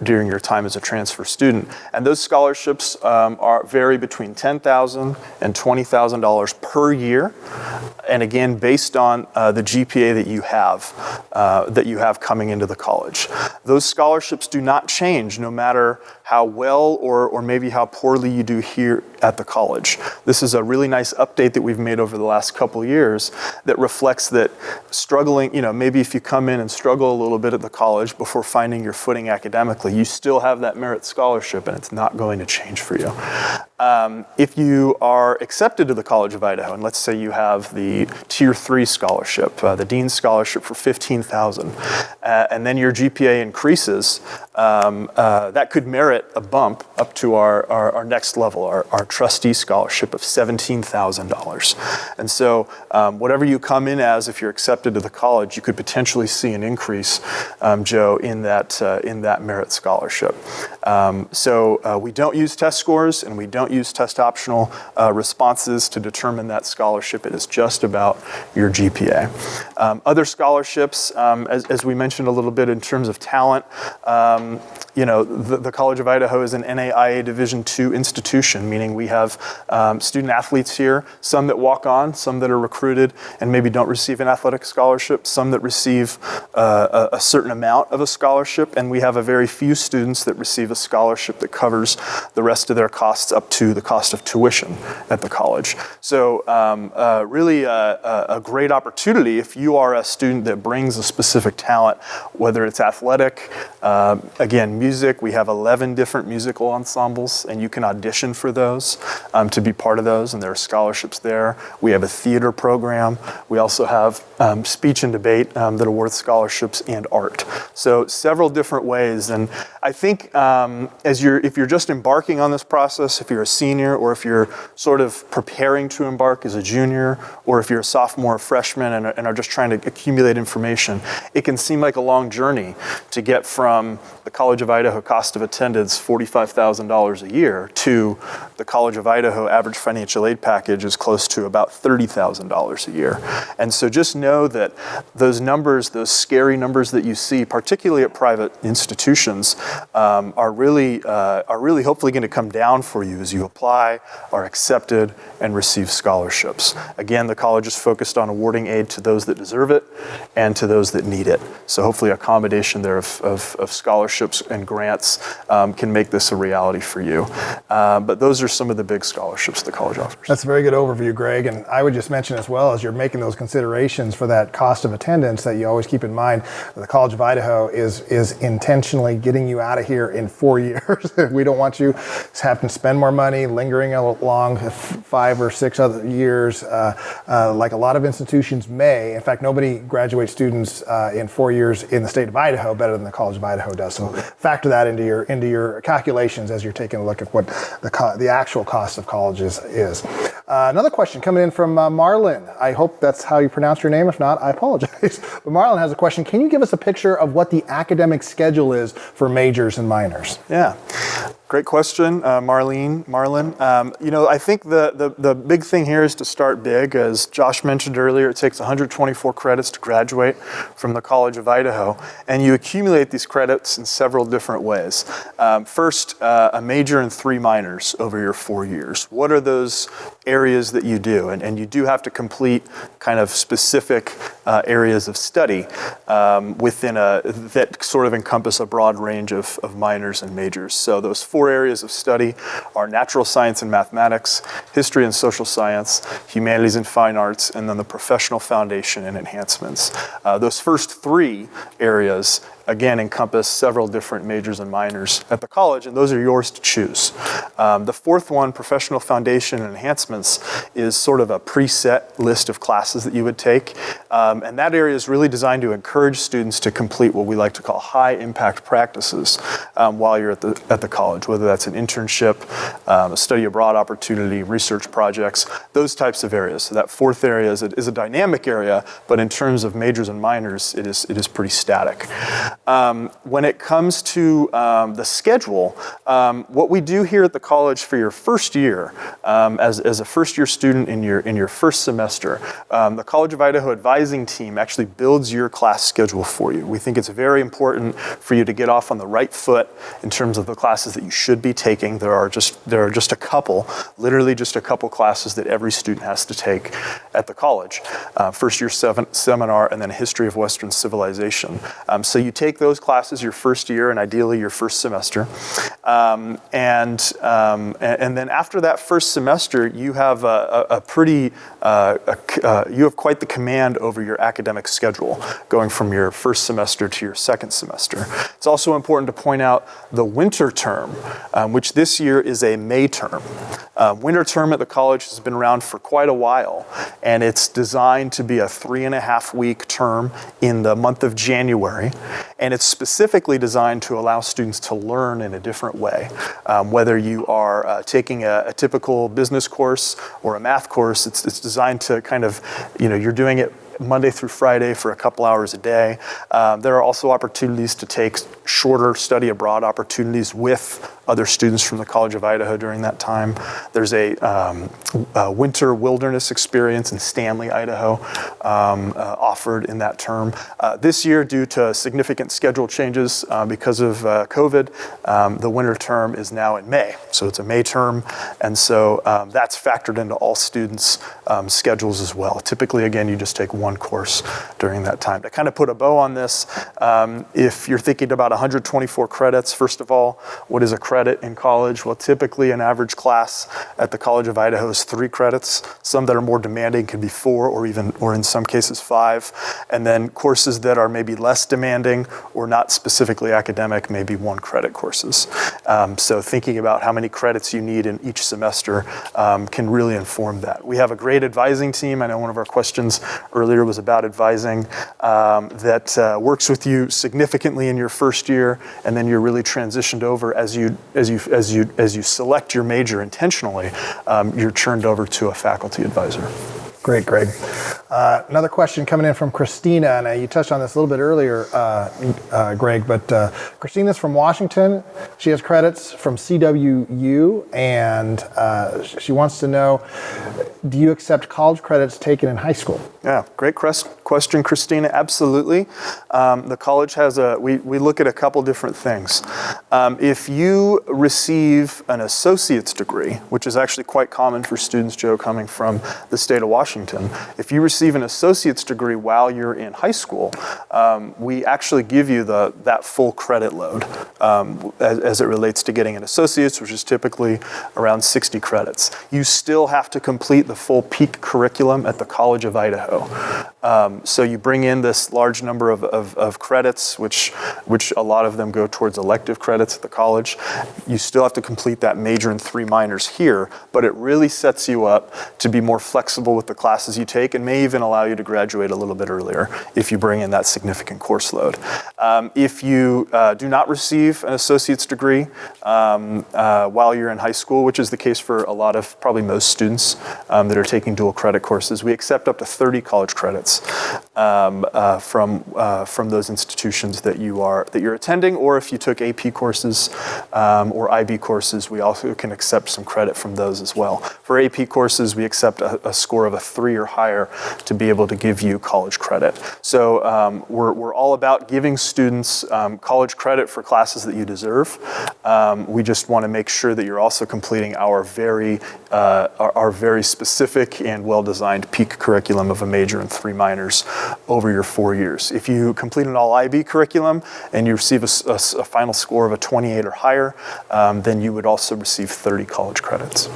during your time as a transfer student. And those scholarships vary between $10,000 and $20,000 per year, and again based on the GPA that you have coming into the college. Those scholarships do not change no matter how well or maybe how poorly you do here at the college. This is a really nice update that we've made over the last couple years that reflects that struggling, maybe if you come in and struggle a little bit at the college before finding your footing academically, you still have that merit scholarship and it's not going to change for you. If you are accepted to the College of Idaho, and let's say you have the Tier 3 scholarship, the Dean's Scholarship for $15,000, and then your GPA increases, that could merit a bump up to our next level, our trustee scholarship of $17,000. And so whatever you come in as, if you're accepted to the college, you could potentially see an increase, Joe, in that merit scholarship. So we don't use test scores and we don't use test optional responses to determine that scholarship. It is just about your GPA. Other scholarships, as we mentioned a little bit in terms of talent, the College of Idaho is an NAIA Division II institution, meaning we have student athletes here, some that walk on, some that are recruited and maybe don't receive an athletic scholarship, some that receive a certain amount of a scholarship, and we have a very few students that receive a scholarship that covers the rest of their costs up to the cost of tuition at the college. So really a great opportunity if you are a student that brings a specific talent, whether it's athletic, again, music. We have 11 different musical ensembles, and you can audition for those to be part of those, and there are scholarships there. We have a theater program. We also have speech and debate that awards scholarships and art. So several different ways, and I think if you're just embarking on this process, if you're a senior or if you're sort of preparing to embark as a junior, or if you're a sophomore or freshman and are just trying to accumulate information, it can seem like a long journey to get from the College of Idaho cost of attendance, $45,000 a year, to the College of Idaho average financial aid package is close to about $30,000 a year. And so just know that those numbers, those scary numbers that you see, particularly at private institutions, are really hopefully going to come down for you as you apply, are accepted, and receive scholarships. Again, the college is focused on awarding aid to those that deserve it and to those that need it. So hopefully a combination there of scholarships and grants can make this a reality for you. But those are some of the big scholarships the college offers. That's a very good overview, Greg. And I would just mention as well, as you're making those considerations for that cost of attendance, that you always keep in mind that the College of Idaho is intentionally getting you out of here in 4 years. We don't want you having to spend more money, lingering along 5 or 6 other years, like a lot of institutions may. In fact, nobody graduates students in 4 years in the state of Idaho better than the College of Idaho does. So factor that into your calculations as you're taking a look at what the actual cost of colleges is. Another question coming in from Marlon. I hope that's how you pronounce your name. If not, I apologize. But Marlon has a question. Can you give us a picture of what the academic schedule is for majors and minors? Yeah. Great question, Marlon. I think the big thing here is to start big. As Josh mentioned earlier, it takes 124 credits to graduate from the College of Idaho, and you accumulate these credits in several different ways. First, a major and 3 minors over your 4 years. What are those areas that you do? And you do have to complete kind of specific areas of study that sort of encompass a broad range of minors and majors. So those 4 areas of study are natural science and mathematics, history and social science, humanities and fine arts, and then the professional foundation and enhancements. Those first 3 areas again encompass several different majors and minors at the college, and those are yours to choose. The 4th one, professional foundation and enhancements, is sort of a preset list of classes that you would take, and that area is really designed to encourage students to complete what we like to call high impact practices while you're at the college, whether that's an internship, a study abroad opportunity, research projects, those types of areas. So that 4th area is a dynamic area, but in terms of majors and minors, it is pretty static. When it comes to the schedule, what we do here at the college for your first year, as a first year student in your first semester, the College of Idaho advising team actually builds your class schedule for you. We think it's very important for you to get off on the right foot in terms of the classes that you should be taking. There are just a couple, literally just a couple classes that every student has to take at the college. First year seminar, and then history of Western civilization. So you take those classes your first year and ideally your first semester. And then after that first semester, you have you have quite the command over your academic schedule, going from your first semester to your second semester. It's also important to point out the winter term, which this year is a May term. Winter term at the college has been around for quite a while, and it's designed to be a 3.5-week term in the month of January. And it's specifically designed to allow students to learn in a different way. Whether you are taking a typical business course or a math course, it's designed to kind of, you're doing it Monday through Friday for a couple hours a day. There are also opportunities to take shorter study abroad opportunities with other students from the College of Idaho during that time. There's a winter wilderness experience in Stanley, Idaho, offered in that term. This year, due to significant schedule changes because of COVID, the winter term is now in May. So it's a May term, and so that's factored into all students' schedules as well. Typically, again, you just take one course during that time. To kind of put a bow on this, if you're thinking about 124 credits, first of all, what is a credit in college? Well, typically an average class at the College of Idaho is 3 credits. Some that are more demanding can be 4 or in some cases 5. And then courses that are maybe less demanding or not specifically academic, maybe 1 credit courses. So thinking about how many credits you need in each semester can really inform that. We have a great advising team. I know one of our questions earlier was about advising that works with you significantly in your first year, and then you're really transitioned over as you select your major intentionally. You're turned over to a faculty advisor. Great, Greg. Another question coming in from Christina, and you touched on this a little bit earlier, Greg, but Christina's from Washington. She has credits from CWU, and she wants to know, do you accept college credits taken in high school? Yeah, great question, Christina. Absolutely. The college has we look at a couple different things. If you receive an associate's degree, which is actually quite common for students, Joe, coming from the state of Washington, if you receive an associate's degree while you're in high school, we actually give you that full credit load as it relates to getting an associate's, which is typically around 60 credits. You still have to complete the full peak curriculum at the College of Idaho. So you bring in this large number of credits, which a lot of them go towards elective credits at the college. You still have to complete that major and 3 minors here, but it really sets you up to be more flexible with the classes you take, and may even allow you to graduate a little bit earlier if you bring in that significant course load. If you do not receive an associate's degree while you're in high school, which is the case for a lot of, probably most students that are taking dual credit courses, we accept up to 30 college credits from those institutions that you're attending, or if you took AP courses or IB courses, we also can accept some credit from those as well. For AP courses, we accept a score of a 3 or higher to be able to give you college credit. So we're all about giving students college credit for classes that you deserve. We just want to make sure that you're also completing our very specific and well-designed peak curriculum of a major and 3 minors over your 4 years. If you complete an all IB curriculum and you receive a final score of a 28 or higher, then you would also receive 30 college credits.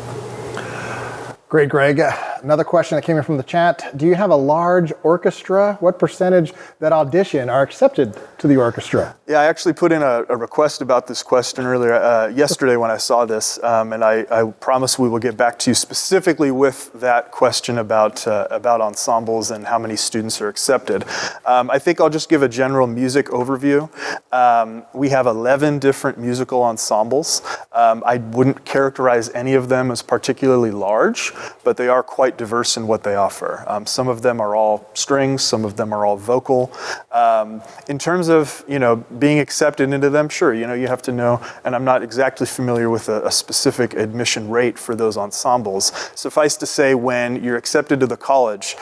Great, Greg. Another question that came in from the chat. Do you have a large orchestra? What percentage that audition are accepted to the orchestra? Yeah, I actually put in a request about this question earlier, yesterday when I saw this, and I promise we will get back to you specifically with that question about ensembles and how many students are accepted. I think I'll just give a general music overview. We have 11 different musical ensembles. I wouldn't characterize any of them as particularly large, but they are quite diverse in what they offer. Some of them are all strings, some of them are all vocal. In terms of being accepted into them, sure, you have to know, and I'm not exactly familiar with a specific admission rate for those ensembles. Suffice to say, when you're accepted to the college,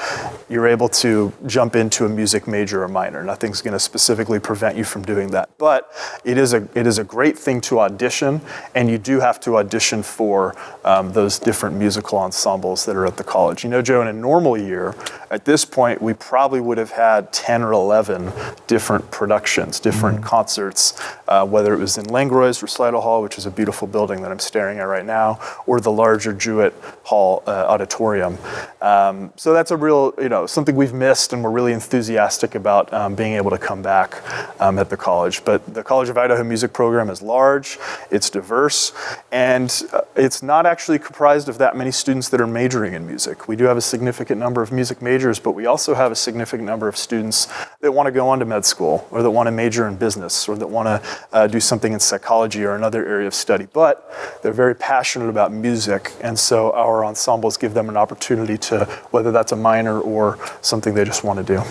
you're able to jump into a music major or minor. Nothing's going to specifically prevent you from doing that. But it is a great thing to audition, and you do have to audition for those different musical ensembles that are at the college. Joe, in a normal year, at this point, we probably would have had 10 or 11 different productions, different concerts, whether it was in Langroy's Recital Hall, which is a beautiful building that I'm staring at right now, or the larger Jewett Hall auditorium. So that's a real, something we've missed, and we're really enthusiastic about being able to come back at the college. But the College of Idaho music program is large, it's diverse, and it's not actually comprised of that many students that are majoring in music. We do have a significant number of music majors, but we also have a significant number of students that want to go on to med school, or that want to major in business or that want to do something in psychology or another area of study, but they're very passionate about music, and so our ensembles give them an opportunity to, whether that's a minor or something they just want to do.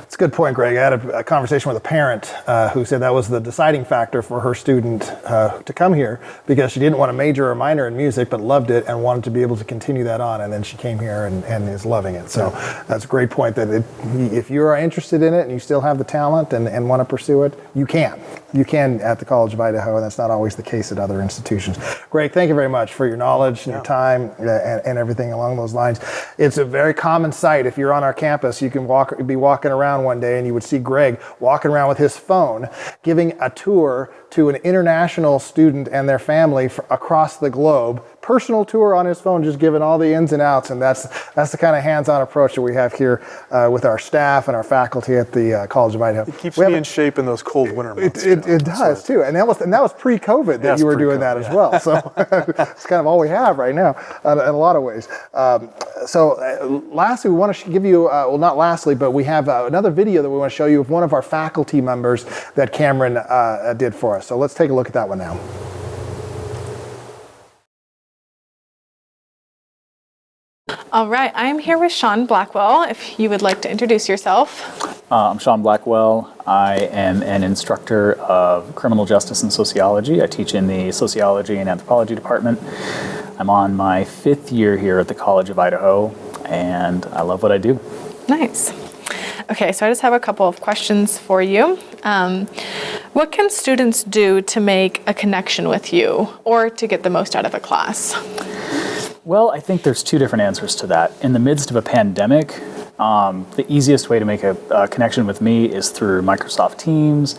It's a good point, Greg. I had a conversation with a parent who said that was the deciding factor for her student to come here, because she didn't want to major or minor in music, but loved it and wanted to be able to continue that on. And then she came here and is loving it. So that's a great point, that if you are interested in it and you still have the talent and want to pursue it, you can. You can at the College of Idaho, and that's not always the case at other institutions. Greg, thank you very much for your knowledge and your time and everything along those lines. It's a very common sight. If you're on our campus, you can be walking around one day and you would see Greg walking around with his phone, giving a tour to an international student and their family across the globe. Personal tour on his phone, just giving all the ins and outs, and that's the kind of hands-on approach that we have here with our staff and our faculty at the College of Idaho. It keeps me in shape in those cold winter months. It does too, and that was pre-COVID that you were doing that as well. So it's kind of all we have right now in a lot of ways. Lastly, we want to give you well, not lastly, but we have another video that we want to show you of one of our faculty members that Cameron did for us. So let's take a look at that one now. All right, I'm here with Sean Blackwell, if you would like to introduce yourself. I'm Sean Blackwell. I am an instructor of criminal justice and sociology. I teach in the sociology and anthropology department. I'm on my 5th year here at the College of Idaho, and I love what I do. Nice. Okay, so I just have a couple of questions for you. What can students do to make a connection with you or to get the most out of a class? Well, I think there's 2 different answers to that. In the midst of a pandemic, the easiest way to make a connection with me is through Microsoft Teams,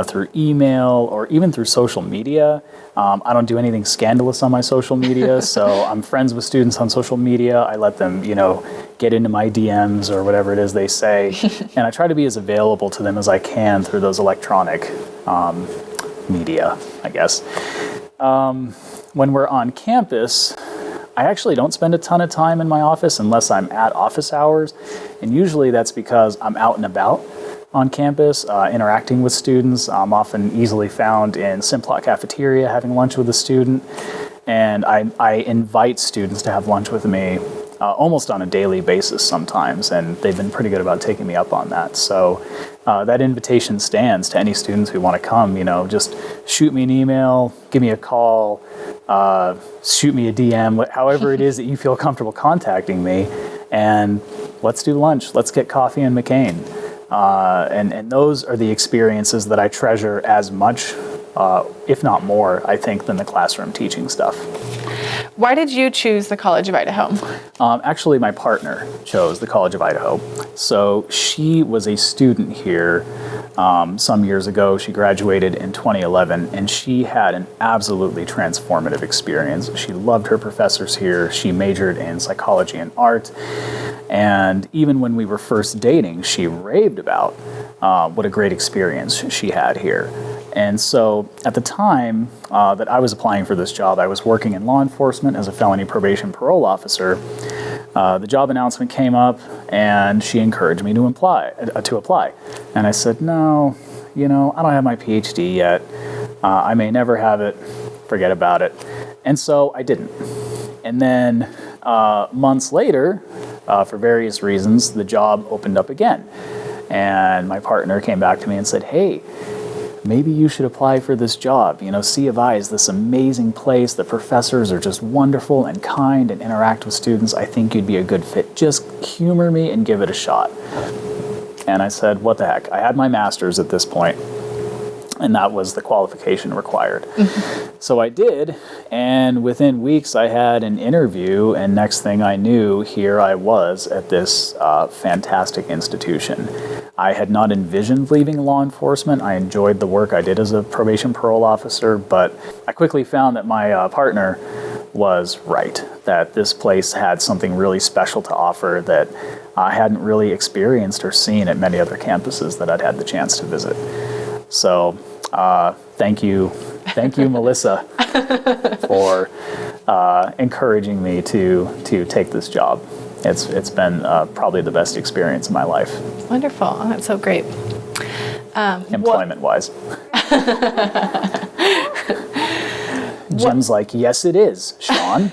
through email, or even through social media. I don't do anything scandalous on my social media, so I'm friends with students on social media. I let them, get into my DMs or whatever it is they say, and I try to be as available to them as I can through those electronic media, I guess. When we're on campus, I actually don't spend a ton of time in my office unless I'm at office hours, and usually that's because I'm out and about on campus, interacting with students. I'm often easily found in Simplot Cafeteria having lunch with a student, and I invite students to have lunch with me almost on a daily basis sometimes, and they've been pretty good about taking me up on that. So that invitation stands to any students who want to come. Just shoot me an email, give me a call, shoot me a DM, however it is that you feel comfortable contacting me, and let's do lunch. Let's get coffee in McCain. And those are the experiences that I treasure as much, if not more, I think, than the classroom teaching stuff. Why did you choose the College of Idaho? Actually, my partner chose the College of Idaho. So she was a student here some years ago. She graduated in 2011, and she had an absolutely transformative experience. She loved her professors here. She majored in psychology and art. And even when we were first dating, she raved about what a great experience she had here. And so at the time that I was applying for this job, I was working in law enforcement as a felony probation parole officer. The job announcement came up, and she encouraged me to apply. And I said, no, I don't have my PhD yet. I may never have it. Forget about it. And so I didn't. And then months later, for various reasons, the job opened up again. And my partner came back to me and said, hey, maybe you should apply for this job. C of I is this amazing place. The professors are just wonderful and kind and interact with students. I think you'd be a good fit. Just humor me and give it a shot. And I said, what the heck? I had my master's at this point, and that was the qualification required. Mm-hmm. So I did, and within weeks I had an interview, and next thing I knew, here I was at this fantastic institution. I had not envisioned leaving law enforcement. I enjoyed the work I did as a probation parole officer, but I quickly found that my partner was right, that this place had something really special to offer that I hadn't really experienced or seen at many other campuses that I'd had the chance to visit. So thank you, Melissa, for encouraging me to take this job. It's been probably the best experience of my life. Wonderful. Oh, that's so great. employment-wise. Jim's like, yes, it is, Sean.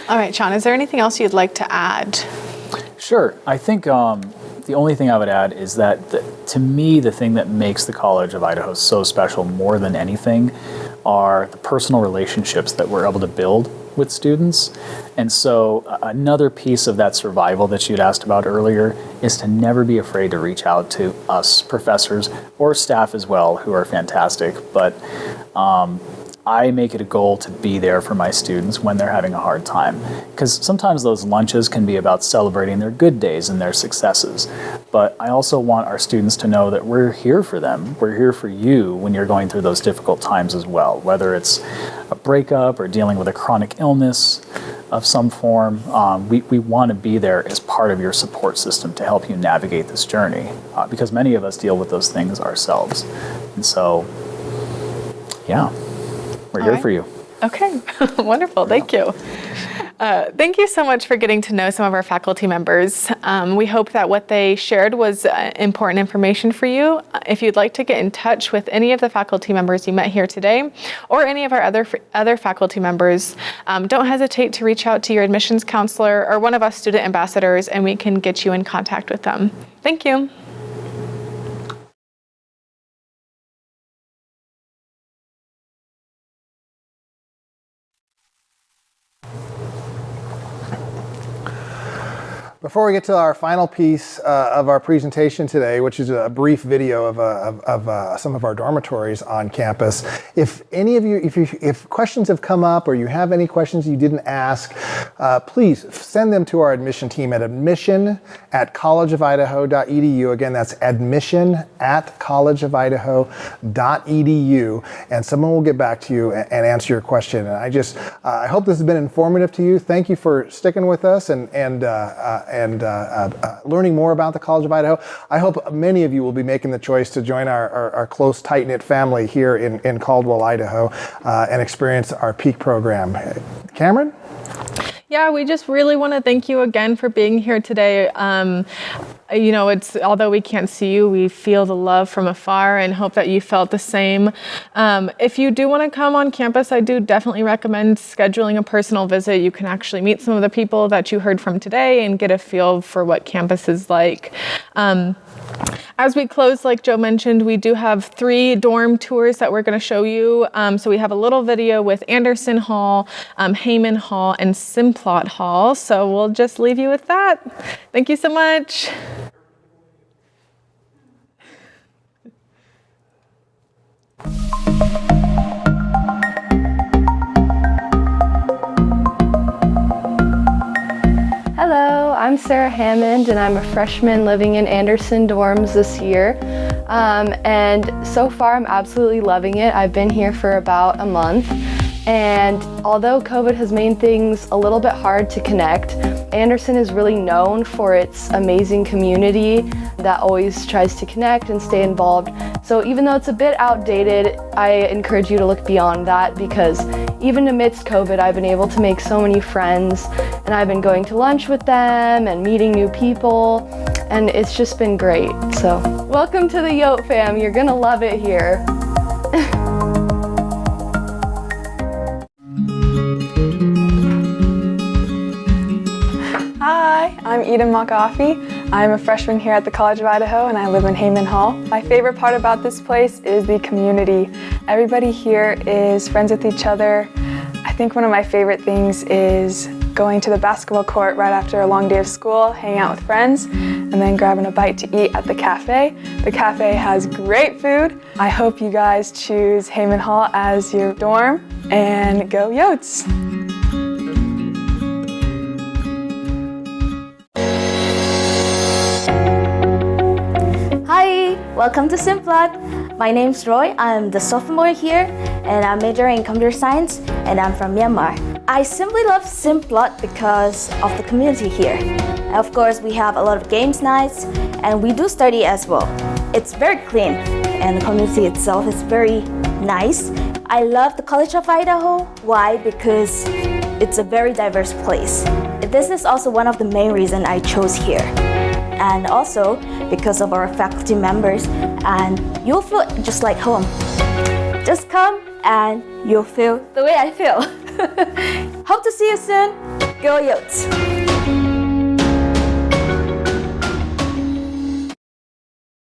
All right, Sean, is there anything else you'd like to add? Sure. I think the only thing I would add is that, to me, the thing that makes the College of Idaho so special more than anything are the personal relationships that we're able to build with students. And so another piece of that survival that you'd asked about earlier is to never be afraid to reach out to us professors or staff as well, who are fantastic. But I make it a goal to be there for my students when they're having a hard time. Because sometimes those lunches can be about celebrating their good days and their successes. But I also want our students to know that we're here for them. We're here for you when you're going through those difficult times as well, whether it's a breakup or dealing with a chronic illness of some form. We want to be there as part of your support system to help you navigate this journey, because many of us deal with those things ourselves. And so, yeah. We're here for you. Okay, wonderful. Thank you. Thank you so much for getting to know some of our faculty members. We hope that what they shared was important information for you. If you'd like to get in touch with any of the faculty members you met here today, or any of our other faculty members, don't hesitate to reach out to your admissions counselor or one of us student ambassadors, and we can get you in contact with them. Thank you. Before we get to our final piece of our presentation today, which is a brief video of some of our dormitories on campus, if any of you, if questions have come up or you have any questions you didn't ask, please send them to our admission team at admission@collegeofidaho.edu. Again, that's admission@collegeofidaho.edu, and someone will get back to you and answer your question. And I hope this has been informative to you. Thank you for sticking with us and learning more about the College of Idaho. I hope many of you will be making the choice to join our close, tight-knit family here in Caldwell, Idaho, and experience our PEAK program. Cameron? Yeah, we just really want to thank you again for being here today. You know, although we can't see you, we feel the love from afar and hope that you felt the same. If you do want to come on campus, I do definitely recommend scheduling a personal visit. You can actually meet some of the people that you heard from today and get a feel for what campus is like. As we close, like Joe mentioned, we do have 3 dorm tours that we're going to show you. So we have a little video with Anderson Hall, Heyman Hall, and Simplot Hall. So we'll just leave you with that. Thank you so much. Hello, I'm Sarah Hammond and I'm a freshman living in Anderson dorms this year. And so far I'm absolutely loving it. I've been here for about a month. And although COVID has made things a little bit hard to connect, Anderson is really known for its amazing community that always tries to connect and stay involved. So even though it's a bit outdated, I encourage you to look beyond that, because even amidst COVID, I've been able to make so many friends, and I've been going to lunch with them and meeting new people, and it's just been great. So welcome to the Yote fam. You're gonna love it here. Hi, I'm Eden Makafi. I'm a freshman here at the College of Idaho and I live in Heyman Hall. My favorite part about this place is the community. Everybody here is friends with each other. I think one of my favorite things is going to the basketball court right after a long day of school, hanging out with friends, and then grabbing a bite to eat at the cafe. The cafe has great food. I hope you guys choose Heyman Hall as your dorm and go Yotes! Hi, welcome to Simplot. My name's Roy. I'm the sophomore here, and I'm majoring in computer science, and I'm from Myanmar. I simply love Simplot because of the community here. Of course, we have a lot of games nights, and we do study as well. It's very clean, and the community itself is very nice. I love the College of Idaho. Why? Because it's a very diverse place. This is also one of the main reasons I chose here. And also, because of our faculty members, and you'll feel just like home. Just come and you'll feel the way I feel. Hope to see you soon. Go Yotes!